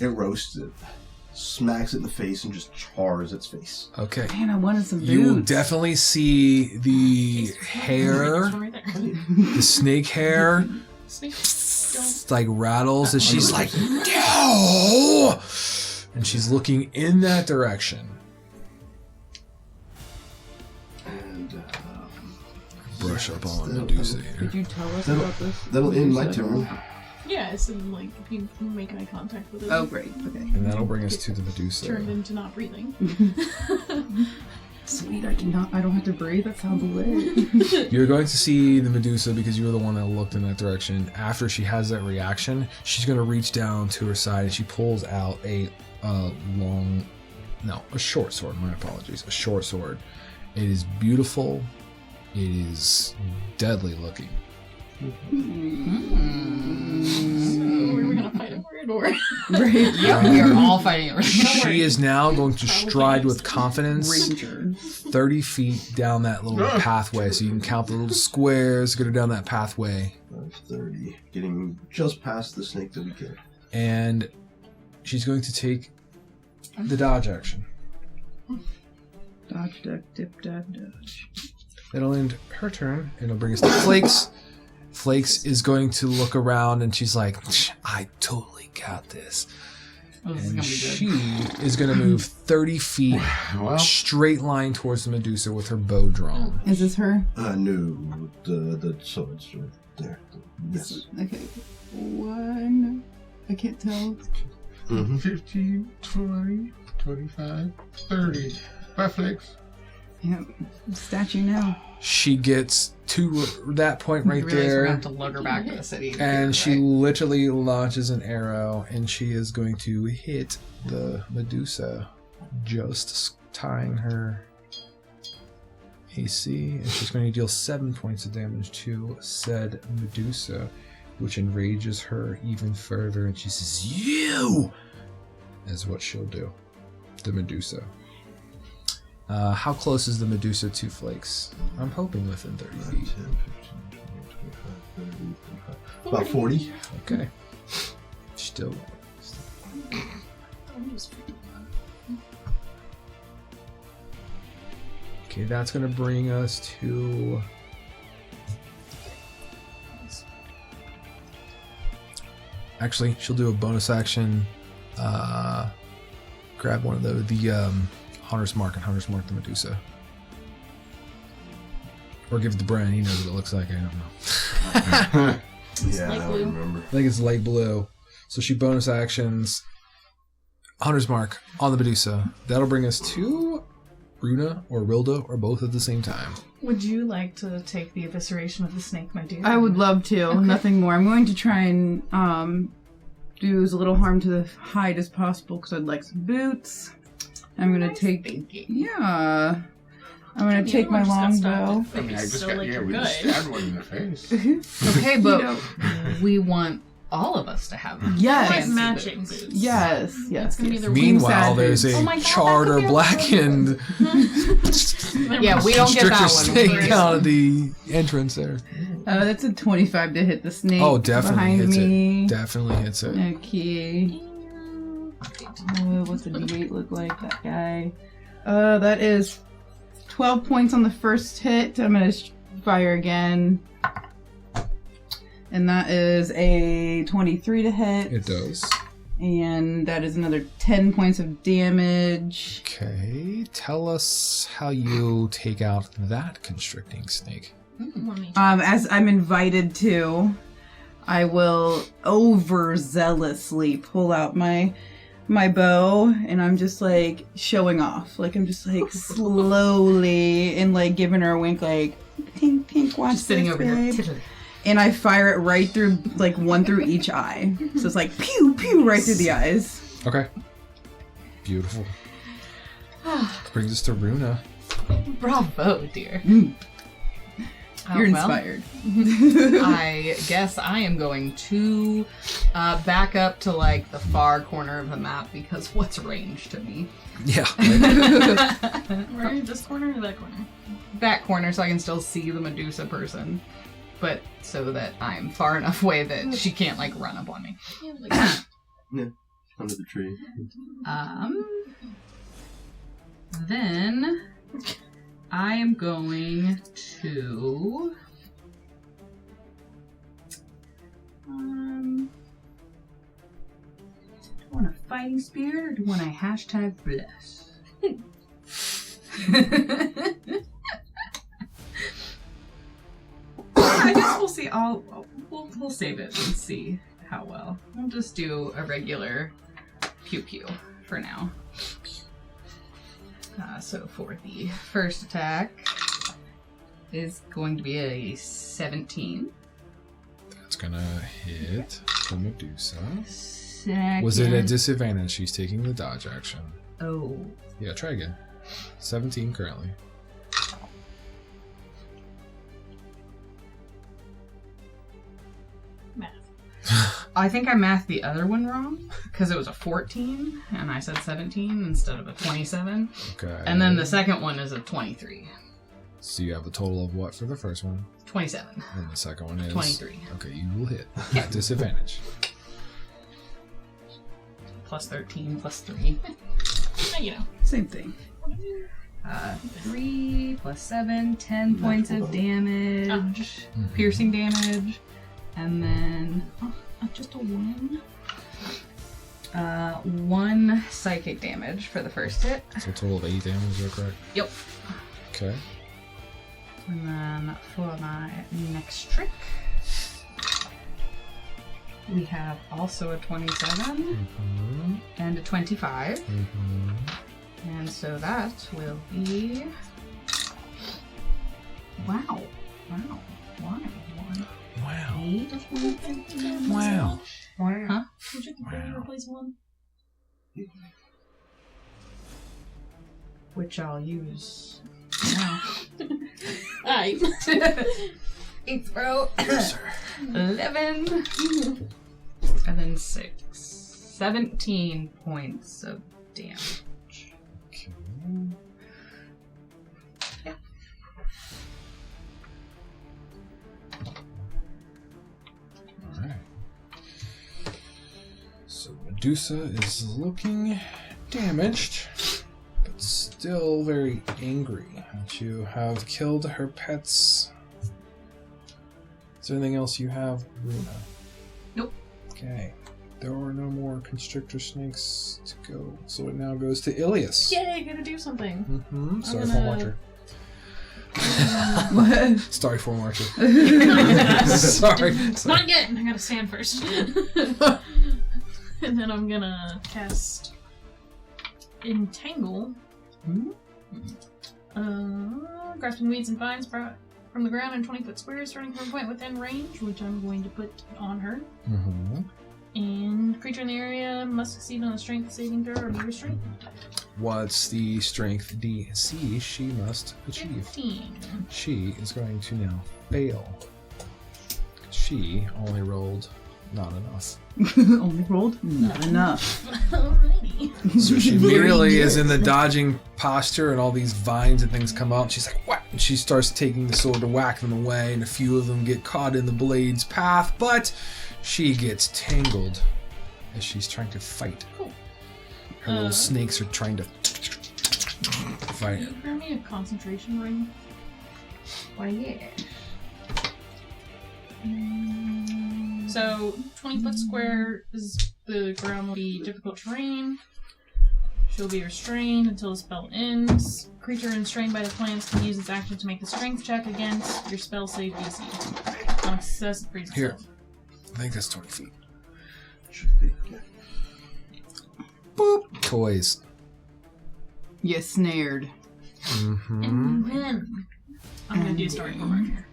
Speaker 2: It roasts it, smacks it in the face, and just chars its face.
Speaker 1: Okay.
Speaker 5: Man, I wanted some
Speaker 1: You
Speaker 5: boots.
Speaker 1: definitely see the hair,
Speaker 3: Right there.
Speaker 1: the snake hair,
Speaker 3: Snake, don't.
Speaker 1: like rattles as she's like, no! And she's looking in that direction.
Speaker 2: And
Speaker 1: Brush up on
Speaker 2: that'll-
Speaker 1: Medusa here.
Speaker 5: Did you tell us
Speaker 2: That'll-
Speaker 5: about this?
Speaker 2: That'll end my
Speaker 5: Medusa?
Speaker 2: turn.
Speaker 3: Yeah, it's in, like, if you make eye contact with it.
Speaker 5: Oh, great. Okay.
Speaker 1: And that'll bring us to the Medusa.
Speaker 3: Turned into not breathing.
Speaker 5: Sweet. I don't have to breathe. That sounds lit.
Speaker 1: You're going to see the Medusa because you were the one that looked in that direction. After she has that reaction, she's going to reach down to her side and she pulls out a short sword. My apologies. A short sword. It is beautiful. It is deadly looking.
Speaker 3: So, were we gonna fight it or
Speaker 5: Right.
Speaker 6: Yep, we are all fighting it.
Speaker 1: She is now going to stride with confidence
Speaker 5: Ranger.
Speaker 1: 30 feet down that little pathway. So you can count the little squares, get her down that pathway.
Speaker 2: 30, getting just past the snake that we killed.
Speaker 1: And she's going to take the dodge action.
Speaker 5: Dodge, duck, dip, dab, dodge.
Speaker 1: That'll end her turn, and it'll bring us to Flakes. Flakes is going to look around, and she's like, I totally got this.
Speaker 6: Oh, this is
Speaker 1: And
Speaker 6: gonna be good.
Speaker 1: she is going to move 30 feet,
Speaker 4: Well,
Speaker 1: straight line towards the Medusa with her bow drawn.
Speaker 5: Is this her?
Speaker 2: No, the swords are there. Yes.
Speaker 5: Okay. 1. I can't tell.
Speaker 4: 15, 20, 25, 30. Reflex.
Speaker 5: Yep. Statue now.
Speaker 1: She gets to that point right
Speaker 6: You realize we're
Speaker 1: there,
Speaker 6: gonna have to lug her back to the city.
Speaker 1: and she
Speaker 6: right?
Speaker 1: literally launches an arrow, and she is going to hit the Medusa, just tying her AC, and she's going to deal 7 points of damage to said Medusa, which enrages her even further, and she says, "You!" is what she'll do. The Medusa. How close is the Medusa to Flakes? I'm hoping within 30
Speaker 2: 10,
Speaker 1: feet.
Speaker 2: 15, 20, 25, 30, 35. About 40.
Speaker 1: Okay. Still. Okay, that's going to bring us to... Actually, she'll do a bonus action. Grab one of the Hunter's Mark and Hunter's Mark the Medusa. Or give it to Bryan. He knows what it looks like. I don't know.
Speaker 2: Yeah,
Speaker 3: light
Speaker 2: I don't
Speaker 3: blue.
Speaker 2: remember.
Speaker 1: I think it's light blue. So she bonus actions Hunter's Mark on the Medusa. That'll bring us to Runa or Rilda or both at the same time.
Speaker 3: Would you like to take the evisceration of the snake, my dear?
Speaker 5: I would love to.
Speaker 3: Okay.
Speaker 5: Nothing more. I'm going to try and do as little harm to the hide as possible because I'd like some boots. I'm going to
Speaker 6: Nice
Speaker 5: take...
Speaker 6: thinking.
Speaker 5: Yeah. I'm going to take my longbow.
Speaker 4: I mean, I just
Speaker 3: Still
Speaker 4: got,
Speaker 3: like
Speaker 4: yeah,
Speaker 3: you're
Speaker 4: we just
Speaker 3: good.
Speaker 4: stabbed one in the face.
Speaker 6: Okay, but we want all of us to have
Speaker 5: Yes.
Speaker 3: Like
Speaker 6: fancy
Speaker 3: matching
Speaker 6: boots.
Speaker 3: boots.
Speaker 5: Yes, yes.
Speaker 3: That's gonna be
Speaker 5: yes.
Speaker 3: the
Speaker 1: Meanwhile, there's a
Speaker 6: Oh my God,
Speaker 1: charred
Speaker 6: that
Speaker 1: or
Speaker 6: could be a
Speaker 1: blackened
Speaker 6: Yeah, we don't get
Speaker 1: constrictor
Speaker 6: that one.
Speaker 1: snake out of the entrance there.
Speaker 5: That's a 25 to hit the snake.
Speaker 1: Oh, definitely
Speaker 5: behind
Speaker 1: hits
Speaker 5: me.
Speaker 1: it. Definitely hits it.
Speaker 5: Okay. What's the D8 look like? That guy. That is 12 points on the first hit. I'm gonna fire again. And that is a 23 to hit.
Speaker 1: It does.
Speaker 5: And that is another 10 points of damage.
Speaker 1: Okay, tell us how you take out that constricting snake.
Speaker 5: As I'm invited to, I will overzealously pull out my bow, and I'm just like showing off. Like I'm just like slowly and like giving her a wink, like pink, watch
Speaker 6: Just sitting
Speaker 5: this,
Speaker 6: over
Speaker 5: babe.
Speaker 6: here.
Speaker 5: And I fire it right through, like one through each eye. So it's like pew pew right through the eyes.
Speaker 1: Okay. Beautiful. Brings us to Runa.
Speaker 6: Bravo, dear.
Speaker 5: You're
Speaker 6: well,
Speaker 5: inspired.
Speaker 6: I guess I am going to back up to like the far corner of the map because what's range to me?
Speaker 1: Yeah.
Speaker 3: Where? This corner or that corner?
Speaker 6: Back corner so I can still see the Medusa person, but so that I'm far enough away that she can't like run up on me.
Speaker 2: Yeah, under the tree.
Speaker 6: Then I am going to do I want a fighting spirit or do I want a hashtag bless? I guess we'll see. We'll save it and see how well. We'll just do a regular pew pew for now. So for the first attack is going to be a 17.
Speaker 1: That's gonna hit the Medusa.
Speaker 6: Second.
Speaker 1: Was it a disadvantage? She's taking the dodge action.
Speaker 6: Oh.
Speaker 1: Yeah, try again. 17 currently.
Speaker 6: I think I mathed the other one wrong because it was a 14 and I said 17 instead of a 27.
Speaker 1: Okay.
Speaker 6: And then the second one is a 23.
Speaker 1: So you have a total of what for the first one?
Speaker 6: 27.
Speaker 1: And the second one is
Speaker 6: 23.
Speaker 1: Okay, you will hit. At disadvantage.
Speaker 6: Plus 13, plus 3.
Speaker 3: You know.
Speaker 5: Same thing.
Speaker 6: 3 plus 7, 10 points of damage. Piercing damage. And then just a 1. 1 psychic damage for the first hit.
Speaker 1: So a total of 8 damage, is that correct?
Speaker 6: Yep.
Speaker 1: Okay.
Speaker 6: And then for my next trick, we have also a 27 and a 25. And so that will be... Wow. Why?
Speaker 1: Wow.
Speaker 6: 8?
Speaker 1: Wow.
Speaker 6: Huh?
Speaker 3: Would you compare replace 1?
Speaker 6: Which I'll use.
Speaker 3: Aye.
Speaker 6: 8th row. 11. And then 6. 17 points of damage.
Speaker 1: Okay.
Speaker 6: Yeah.
Speaker 1: Alright. So Medusa is looking damaged, but still very angry that you have killed her pets. Is there anything else you have, Runa?
Speaker 6: Nope.
Speaker 1: Okay. There are no more constrictor snakes to go, so it now goes to Ilias.
Speaker 3: Yay, gotta do something.
Speaker 1: Sorry,
Speaker 3: gonna-
Speaker 1: Form Archer.
Speaker 5: What?
Speaker 1: Sorry, Form Archer. Sorry.
Speaker 3: Not yet. I gotta stand first. And then I'm gonna cast Entangle. Grasping weeds and vines brought from the ground in 20-foot squares, starting from a point within range, which I'm going to put on her. And creature in the area must succeed on a strength saving throw or be restrained.
Speaker 1: What's the strength DC she must achieve?
Speaker 3: 15.
Speaker 1: She is going to now fail. She only rolled not enough.
Speaker 5: Only rolled not enough.
Speaker 3: Alrighty.
Speaker 1: So she immediately is in the dodging posture, and all these vines and things come out. And she's like, "What?" And she starts taking the sword to whack them away, and a few of them get caught in the blade's path, but she gets tangled as she's trying to fight.
Speaker 3: Cool.
Speaker 1: Her little snakes are trying to fight.
Speaker 3: Can you grab me a concentration ring?
Speaker 6: Why, yeah.
Speaker 3: So, 20-foot square is the ground will be difficult terrain. She'll be restrained until the spell ends. Creature restrained by the plants can use its action to make a strength check against your spell save DC. On success, it frees itself.
Speaker 1: Here. I think that's 20 feet.
Speaker 2: Should be. Yeah.
Speaker 1: Boop. Toys.
Speaker 5: You snared.
Speaker 3: And then I'm gonna do a story for her.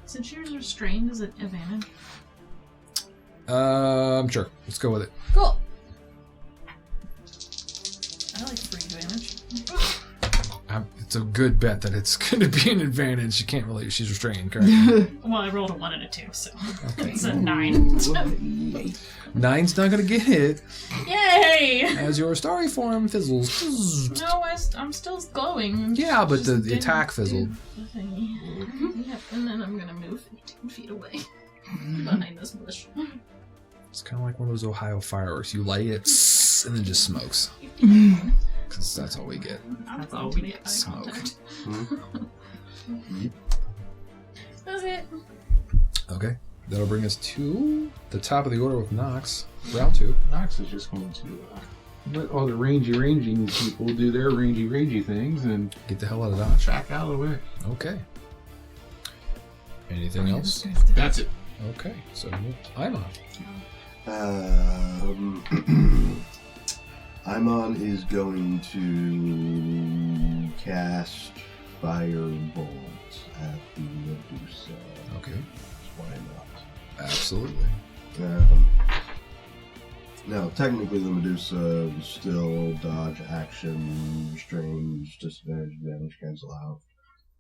Speaker 3: Since she was restrained, is it advantage?
Speaker 1: Sure. Let's go with it.
Speaker 3: Cool. I like free advantage.
Speaker 1: It's a good bet that it's going to be an advantage. She can't really. She's restrained, correct?
Speaker 3: Well, I rolled a 1 and a 2, so
Speaker 1: Okay.
Speaker 3: it's a 9.
Speaker 1: 9's not going to get hit
Speaker 3: Yay!
Speaker 1: as your starry form fizzles.
Speaker 3: No, I'm still glowing.
Speaker 1: Yeah, but
Speaker 3: Just
Speaker 1: the
Speaker 3: didn't
Speaker 1: attack
Speaker 3: do
Speaker 1: fizzled.
Speaker 3: the thingy. Yep, and then I'm gonna move 15 feet away behind this bush.
Speaker 1: It's kind of like one of those Ohio fireworks. You light it, and then just smokes. Because that's all we get.
Speaker 3: That's
Speaker 6: all we
Speaker 3: get.
Speaker 1: Smoke.
Speaker 3: That's it.
Speaker 1: Okay. That'll bring us to the top of the order with Nox. Round 2.
Speaker 4: Nox is just going to let all the ranging people do their rangy things and
Speaker 1: Get the hell out of Dodge.
Speaker 4: back out of the way.
Speaker 1: Okay. Anything else?
Speaker 4: That's it.
Speaker 1: Okay. So I'm on.
Speaker 2: Aimon is going to cast Firebolt at the Medusa.
Speaker 1: Okay.
Speaker 2: Why not?
Speaker 1: Absolutely.
Speaker 2: Now, technically, the Medusa is still dodge, action, restrain, disadvantage, advantage, cancel out.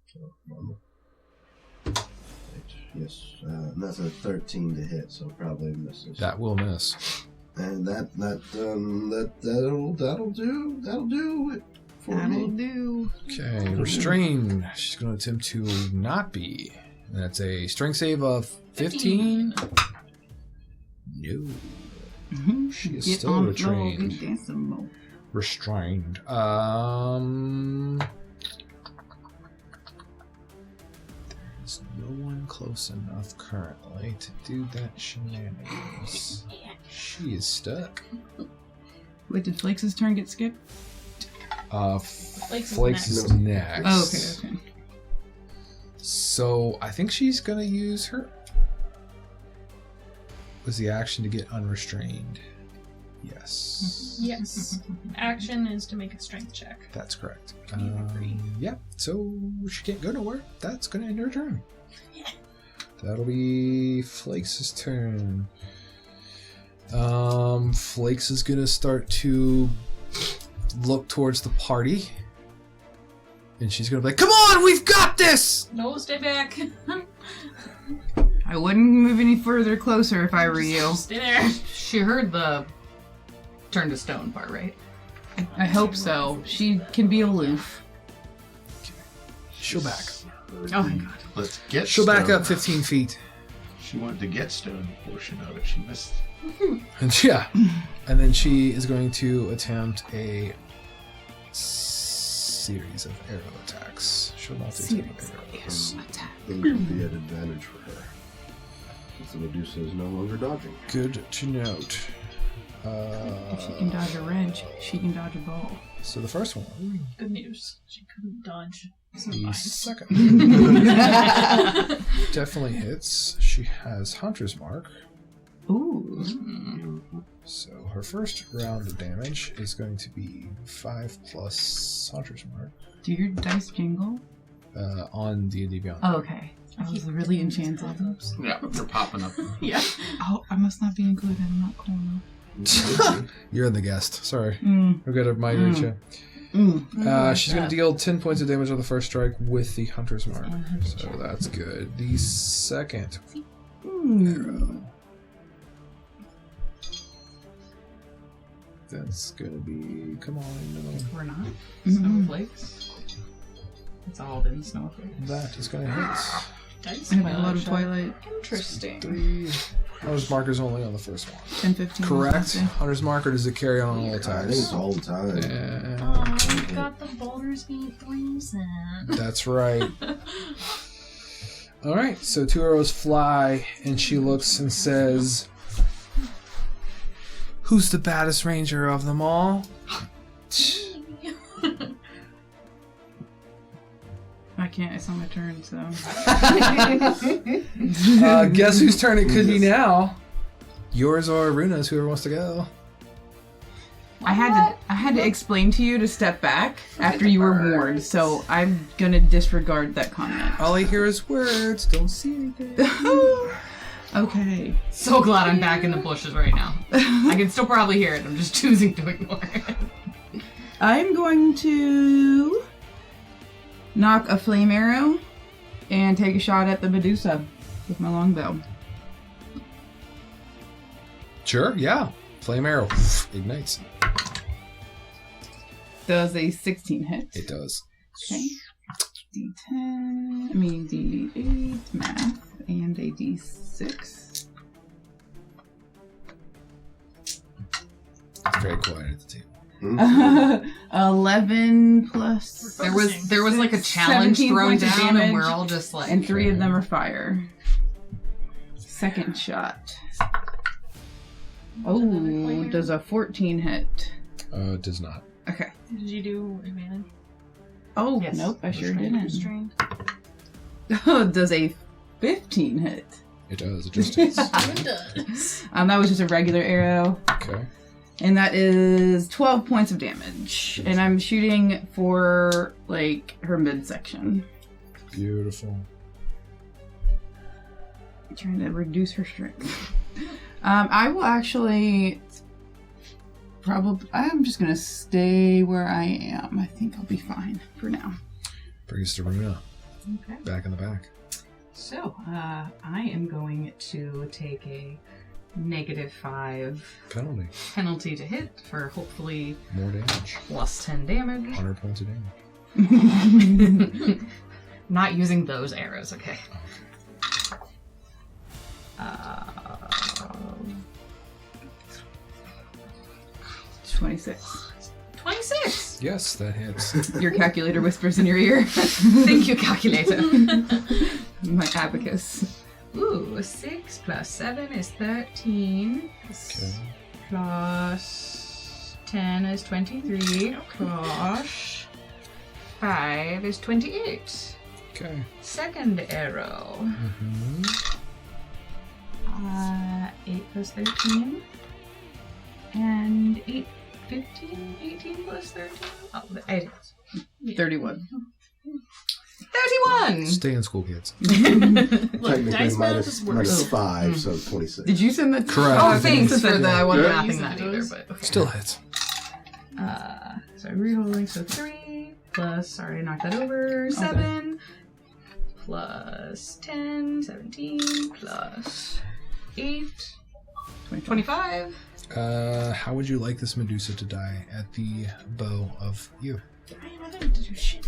Speaker 2: So, normal. Right, yes, and that's a 13 to hit, so probably misses.
Speaker 1: That will miss.
Speaker 2: And that'll do it for
Speaker 5: That'll
Speaker 2: me.
Speaker 5: do.
Speaker 1: Okay. Restrain. She's going to attempt to not be. And that's a strength save of 15. No. She is
Speaker 5: Get
Speaker 1: still
Speaker 5: on
Speaker 1: restrained.
Speaker 5: floor, get decimal.
Speaker 1: Restrained. There's no one close enough currently to do that shenanigans. She is stuck.
Speaker 5: Wait, did Flakes' turn get skipped?
Speaker 1: Flakes is next.
Speaker 5: Oh, okay.
Speaker 1: So I think she's gonna use her. Was the action to get unrestrained? Yes.
Speaker 3: Yes. Action is to make a strength check.
Speaker 1: That's correct. Yeah, so she can't go nowhere. That's going to end her turn.
Speaker 3: Yeah.
Speaker 1: That'll be Flakes' turn. Flakes is going to start to look towards the party. And she's going to be like, come on, we've got this!
Speaker 3: No, stay back.
Speaker 5: I wouldn't move any further closer if I were you.
Speaker 3: Stay there.
Speaker 6: She heard the turn to stone part, right?
Speaker 5: I hope so. She can be aloof.
Speaker 1: She'll back.
Speaker 6: Oh my god.
Speaker 4: Let's get
Speaker 1: She'll back
Speaker 4: stone.
Speaker 1: up 15 feet.
Speaker 4: She wanted to get stone portion of it. She missed.
Speaker 1: And yeah. And then she is going to attempt a series of arrow attacks. She'll not take any arrows.
Speaker 2: Those would be an advantage for her. Since the Medusa is no longer dodging.
Speaker 1: Good to note.
Speaker 5: If she can dodge a wrench, she can dodge a ball.
Speaker 1: So the first one.
Speaker 3: Good news. She couldn't dodge.
Speaker 1: The second. Definitely hits. She has Hunter's Mark.
Speaker 5: Ooh.
Speaker 1: So her first round of damage is going to be 5 plus Hunter's Mark
Speaker 5: Do your dice jingle?
Speaker 1: on D&D Beyond.
Speaker 5: Oh, okay. I was really enchanted.
Speaker 4: Yeah, they're popping up.
Speaker 3: Yeah.
Speaker 5: Oh, I must not be included. I'm not cool enough.
Speaker 1: You're the guest. Sorry.
Speaker 5: Mm.
Speaker 1: We're going to migrate you.
Speaker 5: Mm.
Speaker 1: She's going to deal 10 points of damage on the first strike with the Hunter's Mark. So that's good. The second arrow. That's going to be... Come on, no.
Speaker 6: We're not.
Speaker 5: Mhm.
Speaker 6: Snowflakes. It's all been snowflakes.
Speaker 1: That is going to hit.
Speaker 3: Dice.
Speaker 5: I have a lot of Twilight.
Speaker 3: Interesting.
Speaker 1: 3. Hunter's Marker's only on the first one.
Speaker 5: 10, 15.
Speaker 1: Correct.
Speaker 5: something.
Speaker 1: Hunter's Marker does it carry on all
Speaker 2: I think
Speaker 1: attacks?
Speaker 2: it's all the time.
Speaker 3: Oh, we've got the Baldur's Gate 3 set.
Speaker 1: That's right. Alright, so 2 arrows fly, and she looks and says, who's the baddest ranger of them all?
Speaker 5: I can't. It's on my turn, so.
Speaker 1: Guess whose turn it could be now? Yours or Runa's, whoever wants to go.
Speaker 5: I had to explain to you to step back after you were warned, so I'm gonna disregard that comment.
Speaker 1: All I hear is words, don't see anything.
Speaker 5: Okay.
Speaker 6: So glad I'm back in the bushes right now. I can still probably hear it. I'm just choosing to ignore it.
Speaker 5: I'm going to knock a flame arrow and take a shot at the Medusa with my longbow.
Speaker 1: Sure, yeah. Flame arrow ignites.
Speaker 5: Does a 16 hit?
Speaker 1: It does.
Speaker 5: Okay. D8 math, and a D6.
Speaker 1: It's very quiet at the table.
Speaker 5: 11 plus,
Speaker 6: There was like a challenge
Speaker 5: 17
Speaker 6: thrown
Speaker 5: points of
Speaker 6: down, and
Speaker 5: damage,
Speaker 6: we're all just like.
Speaker 5: and 3 of them are fire. Second shot. Oh, does a 14 hit?
Speaker 1: It does not.
Speaker 5: Okay.
Speaker 3: Did you do advantage?
Speaker 5: Oh,
Speaker 6: Yes.
Speaker 5: nope, I sure
Speaker 3: Restrained,
Speaker 5: didn't.
Speaker 3: restrained?
Speaker 5: Does a 15 hit?
Speaker 1: It does. It just hits.
Speaker 3: It does.
Speaker 5: That was just a regular arrow.
Speaker 1: Okay.
Speaker 5: And that is 12 points of damage. And I'm shooting for, like, her midsection.
Speaker 1: Beautiful.
Speaker 5: Trying to reduce her strength. I will actually... I'm just going to stay where I am. I think I'll be fine for now.
Speaker 1: Bring us to Runa.
Speaker 6: Okay.
Speaker 1: Back in the back.
Speaker 6: So, I am going to take a -5
Speaker 1: Penalty.
Speaker 6: to hit for hopefully
Speaker 1: More damage.
Speaker 6: plus 10 damage.
Speaker 1: 100 points of damage.
Speaker 6: Not using those arrows, okay.
Speaker 5: 26.
Speaker 6: 26!
Speaker 1: Yes, that hits.
Speaker 5: Your calculator whispers in your ear.
Speaker 6: Thank you, calculator.
Speaker 5: my abacus.
Speaker 6: Ooh, 6 plus 7 is 13.
Speaker 1: Okay.
Speaker 6: Plus 10 is 23. Plus 5 is 28.
Speaker 1: Okay.
Speaker 6: Second arrow.
Speaker 1: Mm-hmm.
Speaker 6: 8 plus 13. And 8, 15, 18 plus 13. Oh,
Speaker 5: 31.
Speaker 6: 31!
Speaker 1: Stay in school, kids.
Speaker 2: Technically
Speaker 3: dice math is
Speaker 2: minus
Speaker 3: worse.
Speaker 2: 5, so 26.
Speaker 5: Did you send the
Speaker 1: Correct.
Speaker 6: Oh, thanks for the. I wasn't
Speaker 2: Yeah.
Speaker 6: mapping that either, but okay.
Speaker 1: Still hits.
Speaker 6: So rerolling, so 3 plus, sorry, I knocked that over, 7 plus 10, 17 plus 8, 25.
Speaker 1: How would you like this Medusa to die at the bow of you?
Speaker 3: I didn't do shit.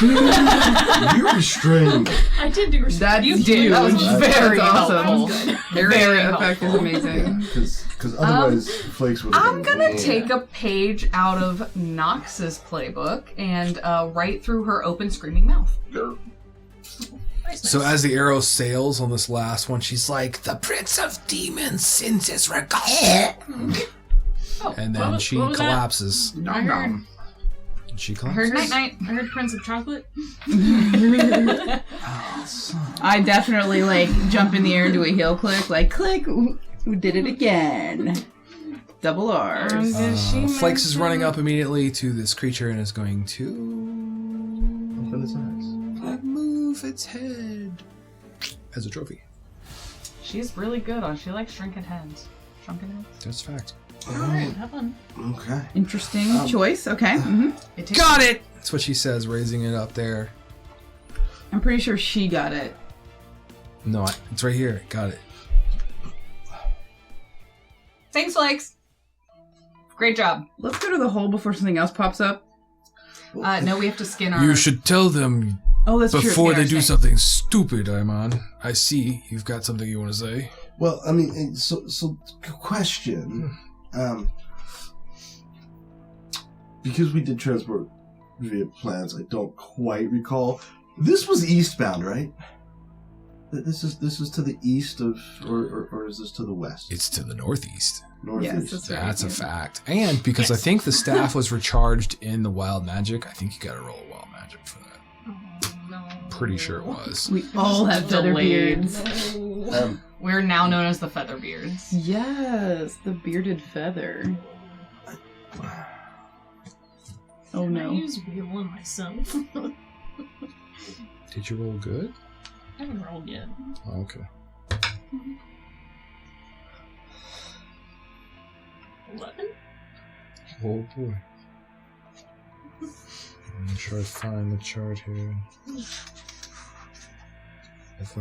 Speaker 2: You're restrained.
Speaker 3: I did do restraint.
Speaker 5: That's
Speaker 6: You
Speaker 5: huge.
Speaker 6: did. That was very
Speaker 5: That's
Speaker 6: helpful.
Speaker 5: awesome.
Speaker 3: Good.
Speaker 5: Very effect is amazing.
Speaker 2: Because otherwise, Flakes would have
Speaker 6: I'm gonna take a page out of Nox's playbook and write through her open screaming mouth.
Speaker 3: Nice,
Speaker 1: So
Speaker 3: nice.
Speaker 1: as the arrow sails on this last one, she's like, "The Prince of Demons sends his regard,"
Speaker 3: Oh,
Speaker 1: and
Speaker 3: what
Speaker 1: then
Speaker 3: was-
Speaker 1: she
Speaker 3: what was that?
Speaker 1: collapses.
Speaker 3: I heard,
Speaker 1: She
Speaker 6: I
Speaker 1: collapses.
Speaker 6: heard night night.
Speaker 3: I heard Prince of Chocolate.
Speaker 5: I definitely like jump in the air and do a heel click, like click. We did it again. Double R's.
Speaker 1: Flakes is running up immediately to this creature and is going to
Speaker 2: Open its eyes.
Speaker 1: move its head as a trophy.
Speaker 6: She's really good on. She likes shrunken heads. Shrunken heads.
Speaker 1: That's fact.
Speaker 3: Alright, have fun.
Speaker 2: Okay.
Speaker 5: Interesting choice. Okay.
Speaker 6: It takes
Speaker 1: Got it! That's what she says, raising it up there.
Speaker 5: I'm pretty sure she got it.
Speaker 1: No, it's right here. Got it.
Speaker 6: Thanks, Flakes. Great job.
Speaker 5: Let's go to the hole before something else pops up.
Speaker 6: No, we have to skin our.
Speaker 1: You should tell them
Speaker 5: Oh, that's
Speaker 1: before
Speaker 5: true.
Speaker 1: they do something stupid, Aimon. I see you've got something you want to say.
Speaker 2: Well, I mean, so question. Because we did transport via plans, I don't quite recall. This was eastbound, right? This is to the east of, or is this to the west?
Speaker 1: It's to the northeast.
Speaker 2: Northeast.
Speaker 5: Yes,
Speaker 1: That's a fact. And because I think the staff was recharged in the wild magic, I think you gotta roll a wild magic for that.
Speaker 3: Oh, no.
Speaker 1: Pretty sure it was.
Speaker 5: We all have feather
Speaker 6: Delayed.
Speaker 5: beards.
Speaker 6: We're now known as the Featherbeards.
Speaker 5: Yes, the bearded feather. Oh
Speaker 3: Can I
Speaker 5: no.
Speaker 3: use wheel on myself?
Speaker 1: Did you roll good?
Speaker 3: I haven't rolled yet.
Speaker 1: Oh, okay.
Speaker 3: 11?
Speaker 1: Oh boy. I'm trying to find the chart here.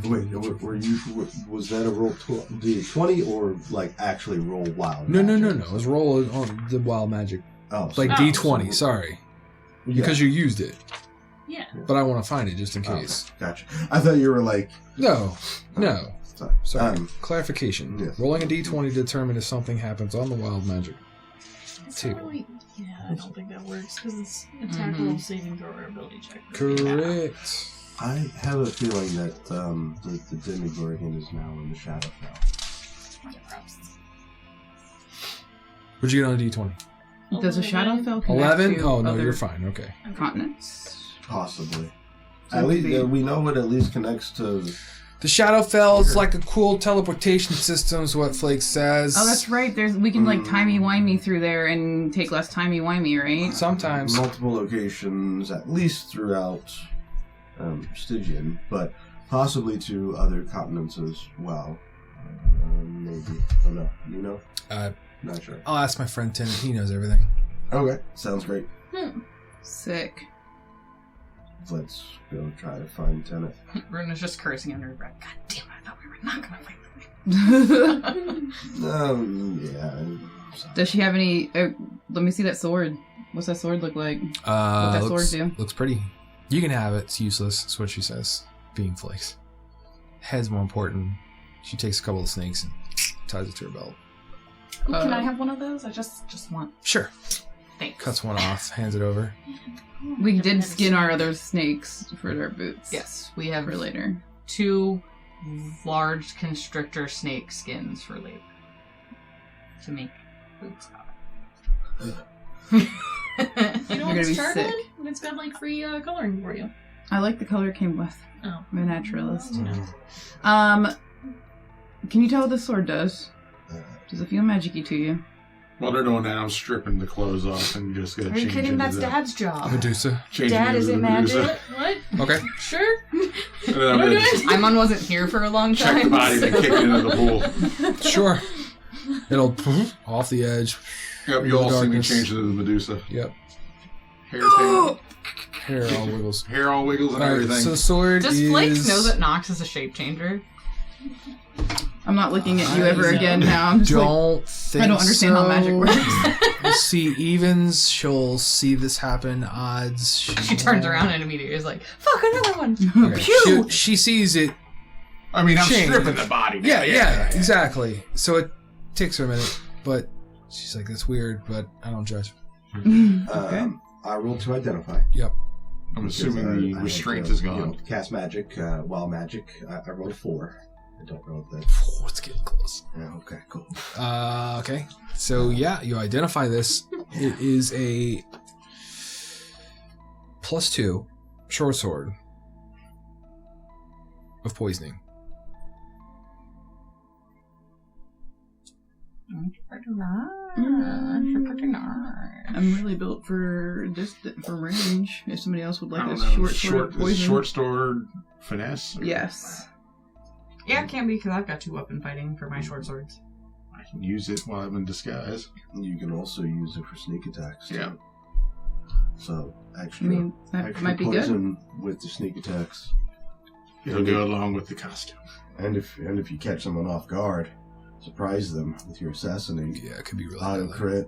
Speaker 2: Wait, was that a roll D20 or like actually roll wild?
Speaker 1: No.
Speaker 2: magic?
Speaker 1: It was roll on the wild magic.
Speaker 2: Oh,
Speaker 1: Like
Speaker 3: Oh.
Speaker 1: D20, sorry. Because you used it.
Speaker 3: Yeah.
Speaker 1: But I want to find it just in
Speaker 2: Oh,
Speaker 1: case.
Speaker 2: gotcha. I thought you were like.
Speaker 1: No. Sorry.
Speaker 2: Um,
Speaker 1: Clarification.
Speaker 2: yes.
Speaker 1: Rolling a D20 to determine if something happens on the wild magic.
Speaker 3: It's
Speaker 1: Table.
Speaker 3: not really. Yeah, I don't think that works because it's attack
Speaker 6: Mhm.
Speaker 3: roll, saving throw, or ability check.
Speaker 1: Correct.
Speaker 2: I have a feeling that the Demigorgon is now in the Shadowfell.
Speaker 1: What'd you get on a D20?
Speaker 5: Does a Shadowfell connect
Speaker 1: 11?
Speaker 5: to
Speaker 1: Oh, no,
Speaker 5: other
Speaker 1: you're fine. Okay.
Speaker 5: continents?
Speaker 2: Possibly.
Speaker 5: So
Speaker 2: At
Speaker 5: it
Speaker 2: least
Speaker 5: could be-
Speaker 2: we know it at least connects to.
Speaker 1: The Shadowfell is like a cool teleportation system, is what Flake says.
Speaker 5: Oh, that's right. We can like timey-wimey through there and take less timey-wimey, right?
Speaker 1: Sometimes.
Speaker 2: Multiple locations, at least throughout Stygian, but possibly to other continents as well. Maybe. Oh no. You know? Not sure.
Speaker 1: I'll ask my friend Tennant. He knows everything.
Speaker 2: Okay. Sounds great.
Speaker 5: Sick.
Speaker 2: Let's go try to find Tennant.
Speaker 6: Runa's just cursing under her breath. God damn it, I thought we were not gonna find them.
Speaker 2: Yeah.
Speaker 5: Does she have any? Let me see that sword. What's that sword look like? What's that
Speaker 1: looks,
Speaker 5: sword do?
Speaker 1: looks pretty. You can have it. It's useless. That's what she says. Being Flakes. Head's more important. She takes a couple of snakes and ties it to her belt.
Speaker 6: Ooh, can I have one of those? I just want.
Speaker 1: Sure.
Speaker 6: Thanks.
Speaker 1: Cuts one off, hands it over.
Speaker 5: We did skin our other snakes for their boots.
Speaker 6: Yes, we have
Speaker 5: For later.
Speaker 6: 2 large constrictor snake skins for labor to make boots out of.
Speaker 3: You know
Speaker 5: You're gonna
Speaker 3: what's
Speaker 5: be
Speaker 3: charcoal?
Speaker 5: sick.
Speaker 3: It's got like free coloring for you.
Speaker 5: I like the color it came with.
Speaker 3: Oh.
Speaker 5: I'm a naturalist.
Speaker 3: Yeah.
Speaker 5: Can you tell what this sword does? Does it feel magic-y to you?
Speaker 4: While they're doing that, I'm stripping the clothes off and just gonna
Speaker 6: Are you
Speaker 4: change
Speaker 6: kidding?
Speaker 4: into
Speaker 6: That's
Speaker 4: the,
Speaker 6: Dad's job.
Speaker 1: Medusa.
Speaker 4: change
Speaker 6: Dad,
Speaker 4: into
Speaker 6: is
Speaker 4: the
Speaker 6: it
Speaker 4: Medusa.
Speaker 6: magic?
Speaker 3: What?
Speaker 1: Okay.
Speaker 3: Sure.
Speaker 4: And then I'm gonna just
Speaker 6: Aimon wasn't here for a long time.
Speaker 4: check the body and kick it into the pool.
Speaker 1: Sure. It'll off the edge.
Speaker 4: Yep, you'll all see me
Speaker 1: Darkness.
Speaker 4: change into the Medusa.
Speaker 1: Yep.
Speaker 4: Hair, thing,
Speaker 1: Hair all wiggles.
Speaker 4: hair all wiggles and
Speaker 1: All right,
Speaker 4: everything.
Speaker 1: so sword
Speaker 6: Does
Speaker 1: is...
Speaker 6: Flakes know that Nox is a shape changer?
Speaker 5: I'm not looking at you
Speaker 1: I
Speaker 5: ever again now. I'm just
Speaker 1: Don't think
Speaker 5: I don't understand how magic
Speaker 1: so.
Speaker 5: works.
Speaker 1: We'll see evens. She'll see this happen. Odds.
Speaker 6: She turns around and immediately is like, "Fuck, another one!"
Speaker 1: Okay.
Speaker 5: Pew!
Speaker 1: She sees it.
Speaker 4: I mean, I'm
Speaker 1: change.
Speaker 4: stripping the body. now.
Speaker 1: Yeah, exactly. So it takes her a minute, but she's like, "That's weird," but I don't judge.
Speaker 5: Okay.
Speaker 2: I rolled to identify.
Speaker 1: Yep.
Speaker 4: I'm
Speaker 2: Because,
Speaker 4: assuming the
Speaker 2: I had
Speaker 4: restraint
Speaker 2: to,
Speaker 4: is gone.
Speaker 2: cast magic, wild magic. I rolled a 4. I don't know if that.
Speaker 1: It's getting close.
Speaker 2: Yeah, okay, cool.
Speaker 1: Okay. So yeah, you identify this. It is a +2 short sword of poisoning.
Speaker 5: I'm really built for range. If somebody else would
Speaker 4: I
Speaker 5: like
Speaker 4: don't
Speaker 5: a
Speaker 4: know.
Speaker 5: short sword of poison.
Speaker 4: Short sword finesse? Or-
Speaker 5: Yes.
Speaker 6: Yeah, it can be because I've got 2 weapon fighting for my short swords.
Speaker 4: I can use it while I'm in disguise.
Speaker 2: You can also use it for sneak attacks. Too.
Speaker 4: Yeah.
Speaker 2: So
Speaker 5: I
Speaker 2: extra,
Speaker 5: mean, that
Speaker 2: extra
Speaker 5: might be good.
Speaker 2: poison with the sneak attacks.
Speaker 4: It'll go along with the costume.
Speaker 2: And if you catch someone off guard, surprise them with your assassinate.
Speaker 1: Yeah, it could be really
Speaker 2: Auto
Speaker 1: deadly.
Speaker 2: crit.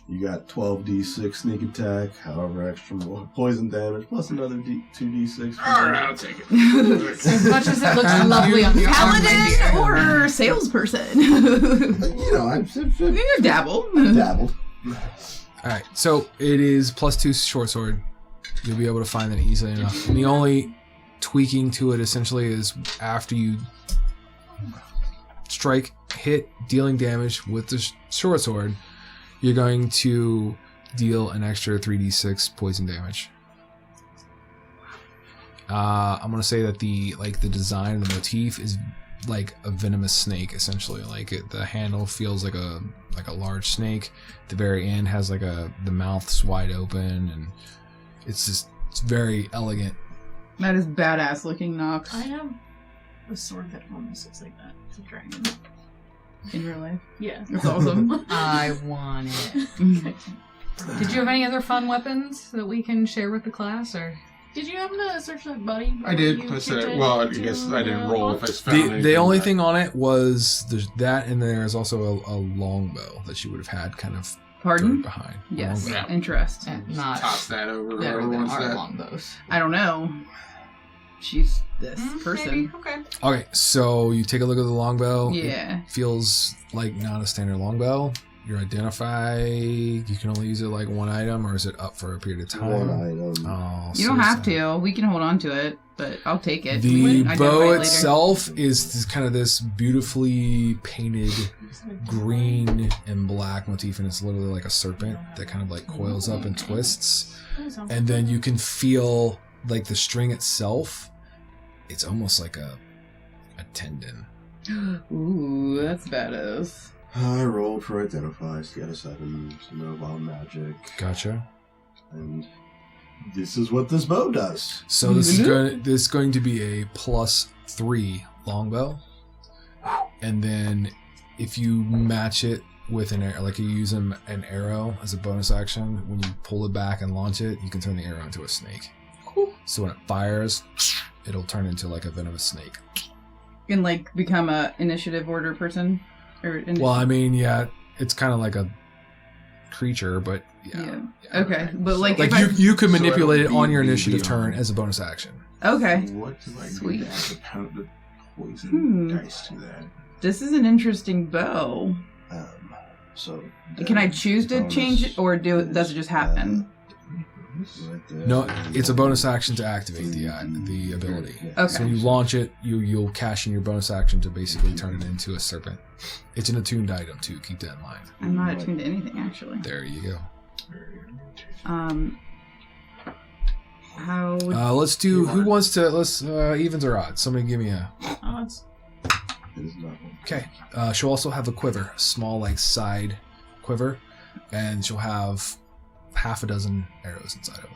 Speaker 2: You got 12d6 sneak attack, however extra more poison damage, plus another 2d6.
Speaker 4: Alright, I'll take it.
Speaker 6: As much as it looks
Speaker 1: And
Speaker 6: lovely on your arm, my
Speaker 5: Paladin
Speaker 6: dear.
Speaker 5: or salesperson?
Speaker 2: You know, I've
Speaker 5: You dabble.
Speaker 2: dabbled.
Speaker 1: All right, so it is +2 short sword. You'll be able to find that easily enough. And the only tweaking to it essentially is after you strike, hit, dealing damage with the short sword, you're going to deal an extra 3d6 poison damage. I'm gonna say that the design of the motif is like a venomous snake, essentially. The handle feels like a large snake. The very end has the mouth's wide open, and it's very elegant.
Speaker 5: That is badass looking, Nox.
Speaker 3: I have a sword that almost looks like that. It's a dragon.
Speaker 5: In real life.
Speaker 3: Yeah.
Speaker 5: That's awesome.
Speaker 6: I want it. Did you have any other fun weapons that we can share with the class, or?
Speaker 3: Did you happen to search that body?
Speaker 4: I did.
Speaker 3: You
Speaker 4: I said
Speaker 3: kicked
Speaker 4: it.
Speaker 3: it
Speaker 4: Well, I
Speaker 3: to,
Speaker 4: guess I didn't roll if I found
Speaker 1: The
Speaker 4: anything.
Speaker 1: only thing on it was that, and there is also a longbow that she would have had kind of
Speaker 5: Pardon?
Speaker 1: behind.
Speaker 5: Yes.
Speaker 1: Longbow.
Speaker 4: Yeah.
Speaker 5: Interest.
Speaker 6: Not
Speaker 4: Toss that over.
Speaker 6: better
Speaker 4: Whoever
Speaker 6: than
Speaker 4: wants
Speaker 6: our
Speaker 4: that.
Speaker 6: longbows.
Speaker 5: I don't know. She's this person.
Speaker 6: Maybe. Okay.
Speaker 1: Okay, so you take a look at the longbow.
Speaker 5: Yeah.
Speaker 1: It feels like not a standard longbow. You identify. You can only use it one item, or is it up for a period of time?
Speaker 2: One item.
Speaker 1: Oh,
Speaker 5: You don't have to. We can hold on to it, but I'll take it.
Speaker 1: The
Speaker 5: We can identify
Speaker 1: bow
Speaker 5: it later.
Speaker 1: itself is kind of this beautifully painted green and black motif, and it's literally like a serpent that kind of coils up and twists. And then you can feel the string itself. It's almost like a tendon.
Speaker 5: Ooh, that's badass.
Speaker 2: I rolled for identify, so got a 7, so no wild magic.
Speaker 1: Gotcha.
Speaker 2: And this is what this bow does.
Speaker 1: So this is going to be a +3 longbow, and then if you match it with an arrow, you use an arrow as a bonus action, when you pull it back and launch it, you can turn the arrow into a snake.
Speaker 5: Cool.
Speaker 1: So when it fires, it'll turn into a venomous snake.
Speaker 5: And become a initiative order person?
Speaker 1: Well, I mean, yeah, it's kind of like a creature, but yeah.
Speaker 5: Okay, but
Speaker 1: you could
Speaker 4: So
Speaker 1: manipulate it
Speaker 4: it'll
Speaker 1: on your
Speaker 4: be
Speaker 1: initiative
Speaker 4: beyond.
Speaker 1: turn as a bonus action.
Speaker 5: Okay.
Speaker 4: What do I
Speaker 5: Sweet.
Speaker 4: do to add the poison
Speaker 5: Hmm.
Speaker 4: dice to that?
Speaker 5: This is an interesting bow.
Speaker 2: So
Speaker 5: Can I choose to
Speaker 2: bonus,
Speaker 5: change it, or does it just happen?
Speaker 2: Right there.
Speaker 1: No, it's a bonus action to activate the ability.
Speaker 5: Okay.
Speaker 1: So when you launch it, you'll cash in your bonus action to basically turn it into a serpent. It's an attuned item too. Keep that in mind.
Speaker 5: I'm not attuned to anything, actually.
Speaker 1: There you go.
Speaker 5: How...
Speaker 1: Let's do. Who wants to? Let's evens or odds. Somebody give me a.
Speaker 3: Odds.
Speaker 2: It is not one.
Speaker 1: Okay. She'll also have a quiver, a small like side quiver, and she'll have half a dozen arrows inside of it.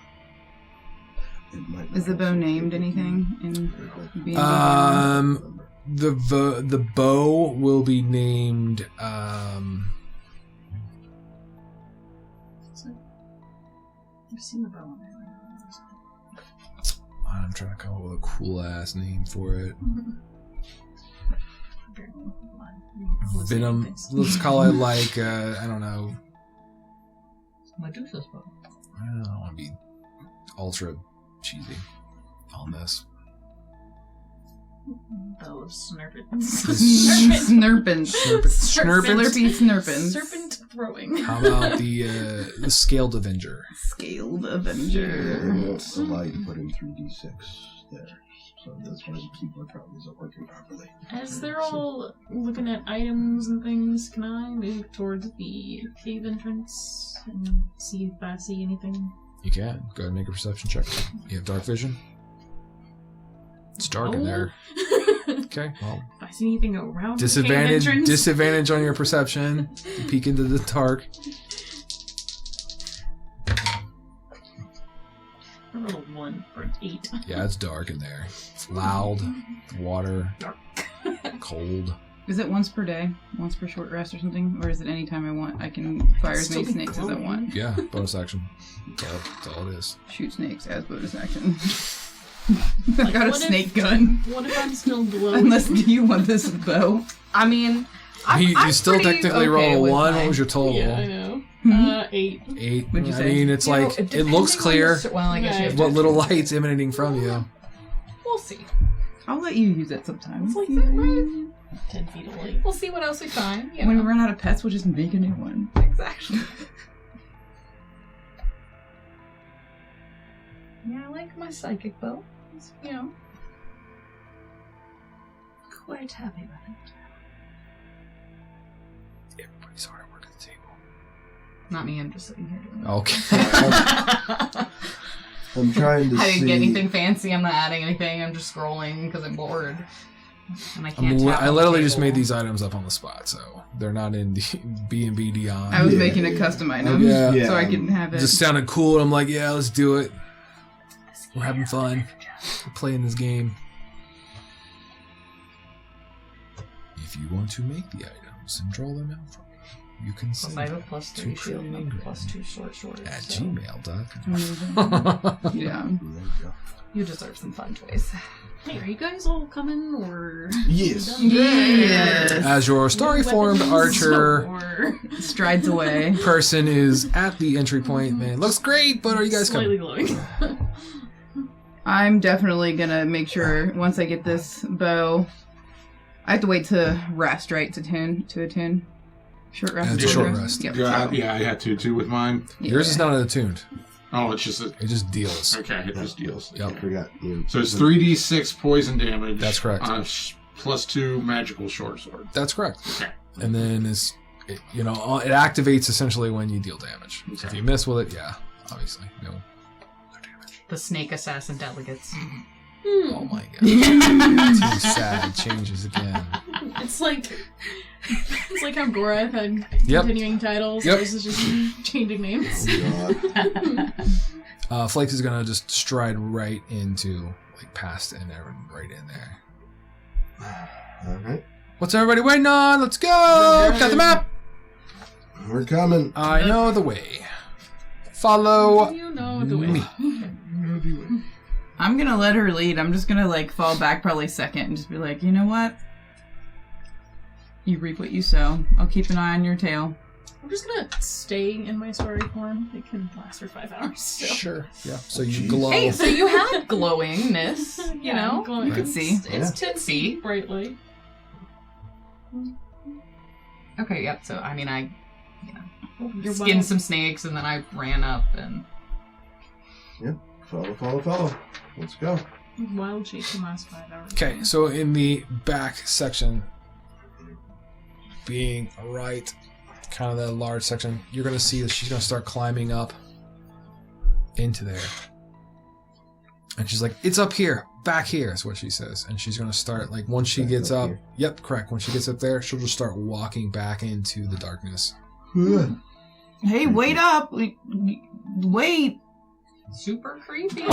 Speaker 2: It might
Speaker 5: Is the
Speaker 2: not
Speaker 5: bow
Speaker 2: also
Speaker 5: named
Speaker 2: be-
Speaker 5: anything in B&B?
Speaker 1: The bow will be named.
Speaker 3: I've seen the bow on there.
Speaker 1: I'm trying to come up with a cool ass name for it. Venom. Let's call it like I don't know.
Speaker 6: Medusa's bow.
Speaker 1: I don't want to be ultra cheesy on this.
Speaker 3: Bow of snurpins.
Speaker 5: Snurpins.
Speaker 1: Snurpins.
Speaker 5: Slurpy snurpins.
Speaker 3: Serpent throwing.
Speaker 1: How about the Scaled Avenger?
Speaker 5: Scaled Avenger.
Speaker 2: It won't allow you to put in 3d6 there. So that's why the keyboard probably isn't working properly.
Speaker 3: As they're all looking at items and things, can I move towards the cave entrance and see if I see anything?
Speaker 1: You can. Go ahead and make a perception check. You have dark vision? It's dark in there. Okay, well.
Speaker 3: If I see anything around the cave
Speaker 1: Disadvantage
Speaker 3: entrance.
Speaker 1: disadvantage on your perception. You peek into the dark.
Speaker 3: I rolled a 1 for an 8.
Speaker 1: Yeah, it's dark in there. It's loud. Water. Cold.
Speaker 5: Is it once per day? Once per short rest or something? Or is it any time I want? I can fire as many
Speaker 3: Still
Speaker 5: snakes as I
Speaker 3: glowing.
Speaker 5: want.
Speaker 1: Yeah, bonus action. That's all it is.
Speaker 5: Shoot snakes as bonus action. I
Speaker 3: Like,
Speaker 5: got a
Speaker 3: what if-
Speaker 5: snake gun.
Speaker 3: What if I'm still glowing?
Speaker 5: Unless you want this bow.
Speaker 6: I mean,
Speaker 1: You still technically roll a 1. What was your total?
Speaker 3: Yeah, I know.
Speaker 5: Mhm.
Speaker 3: 8.
Speaker 1: 8.
Speaker 5: What'd you
Speaker 1: I
Speaker 5: say?
Speaker 1: mean, it's like, it looks clear.
Speaker 6: Well, I guess you have
Speaker 1: What
Speaker 6: to.
Speaker 1: little light's emanating from you.
Speaker 6: We'll see.
Speaker 5: I'll let you use it sometimes.
Speaker 3: It's like that, right? 10 feet away.
Speaker 6: We'll see what else we find. You
Speaker 5: When
Speaker 6: know.
Speaker 5: we run out of pets, we'll just make a new one.
Speaker 6: Exactly. Yeah, I like my psychic bow. It's, you know, quite happy with it.
Speaker 1: Everybody's hard at work at the table.
Speaker 6: Not me, I'm just sitting here doing it.
Speaker 1: Okay.
Speaker 2: I'm trying to
Speaker 6: I
Speaker 2: see.
Speaker 6: didn't get anything fancy, I'm not adding anything, I'm just scrolling because I'm bored. And I can't tap
Speaker 1: I
Speaker 6: on the
Speaker 1: literally just
Speaker 6: table.
Speaker 1: made these items up on the spot, so they're not in the B&B Dion.
Speaker 5: I was
Speaker 2: Yeah.
Speaker 5: making a custom item
Speaker 1: Yeah.
Speaker 5: so I could have
Speaker 1: It
Speaker 5: it.
Speaker 1: just sounded cool, and I'm like, yeah, let's do it. We're having fun. We're playing this game. If you want to make the items and draw them out from me, you can
Speaker 6: Plus
Speaker 1: send
Speaker 6: I have a
Speaker 1: them
Speaker 6: plus
Speaker 1: to
Speaker 6: 3 shield and a
Speaker 1: Grin
Speaker 6: plus 2 short sword.
Speaker 1: at
Speaker 6: So
Speaker 1: gmail.com.
Speaker 5: Amazing. Yeah.
Speaker 2: There you go.
Speaker 6: you deserve some fun toys.
Speaker 3: Hey, are you guys all coming, or...
Speaker 2: Yes.
Speaker 5: Yes.
Speaker 1: As your starry-formed archer
Speaker 3: Or
Speaker 5: Strides away.
Speaker 1: person is at the entry point, man, looks great, but are you guys
Speaker 3: slightly
Speaker 1: coming?
Speaker 3: glowing?
Speaker 5: I'm definitely gonna make sure once I get this bow. I have to wait to rest, right? To attune. Short rest.
Speaker 1: It's a short rest.
Speaker 5: Yep.
Speaker 4: Yeah, yeah, I had to too with mine.
Speaker 1: Yours is not attuned.
Speaker 4: Oh, it's just
Speaker 1: It just deals.
Speaker 4: okay. It just deals.
Speaker 1: Yep.
Speaker 2: I forgot.
Speaker 4: So it's 3d6 poison damage.
Speaker 1: That's correct.
Speaker 4: On a plus 2 magical short sword.
Speaker 1: That's correct.
Speaker 4: Okay.
Speaker 1: And then it activates essentially when you deal damage. So if
Speaker 4: Okay.
Speaker 1: you miss with it, yeah, obviously, no damage.
Speaker 6: The snake assassin delegates.
Speaker 1: Oh my god. Too sad. It changes again.
Speaker 3: It's like how Gorath had
Speaker 1: Yep.
Speaker 3: continuing titles.
Speaker 1: Yep.
Speaker 3: This is just changing names.
Speaker 2: Oh, God.
Speaker 1: Flakes is gonna just stride right into, like, past and right in there.
Speaker 2: All right.
Speaker 1: What's everybody waiting on? Let's go! Got the map!
Speaker 2: We're coming.
Speaker 1: I know the way. Follow
Speaker 3: You know the way.
Speaker 1: me.
Speaker 5: I'm gonna let her lead. I'm just gonna like fall back probably second and just be like, you know what? You reap what you sow. I'll keep an eye on your tail.
Speaker 3: I'm just gonna stay in my story form. It can last for 5 hours. So.
Speaker 1: Sure. Yeah. So you
Speaker 2: Jeez.
Speaker 1: glow.
Speaker 6: Hey, so you had glowingness, you
Speaker 3: Yeah,
Speaker 6: know?
Speaker 3: glowing.
Speaker 5: You can see.
Speaker 6: It's tipsy.
Speaker 3: Bright light.
Speaker 6: Okay, yep, so I mean, I
Speaker 3: You're
Speaker 6: skinned some snakes and then I ran up and
Speaker 2: Follow. Let's go.
Speaker 3: Wild chase the last 5 hours.
Speaker 1: Okay, so in the back section, being right, kind of that large section, you're going to see that she's going to start climbing up into there. And she's like, it's up here, back here, is what she says. And she's going to start, like, once she gets up,
Speaker 2: here.
Speaker 1: yep, correct. When she gets up there, she'll just start walking back into the darkness.
Speaker 5: Hey, wait up! Wait!
Speaker 6: Super creepy.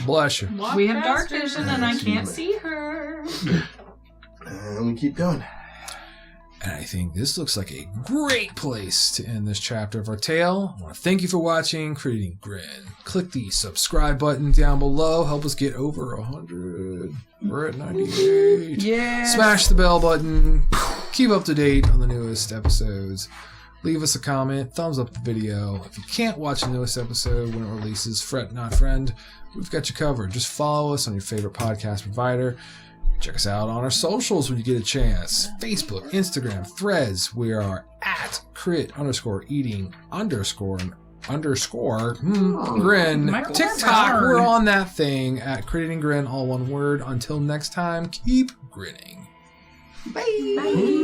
Speaker 1: Bless you.
Speaker 3: Walk
Speaker 6: We have dark
Speaker 3: faster.
Speaker 6: vision and I can't see her.
Speaker 2: And we keep going.
Speaker 1: And I think this looks like a great place to end this chapter of our tale. I want to thank you for watching Creating Grin. Click the subscribe button down below. Help us get over 100. We're at 98.
Speaker 5: Yeah!
Speaker 1: Smash the bell button. Keep up to date on the newest episodes. Leave us a comment. Thumbs up the video. If you can't watch the newest episode when it releases, fret not friend. We've got you covered. Just follow us on your favorite podcast provider. Check us out on our socials when you get a chance. Facebook, Instagram, Threads. We are at crit_eating_Grin.
Speaker 5: Michael
Speaker 1: TikTok,
Speaker 5: Barr.
Speaker 1: we're on that thing at Creating Grin, all one word. Until next time, keep grinning.
Speaker 5: Bye!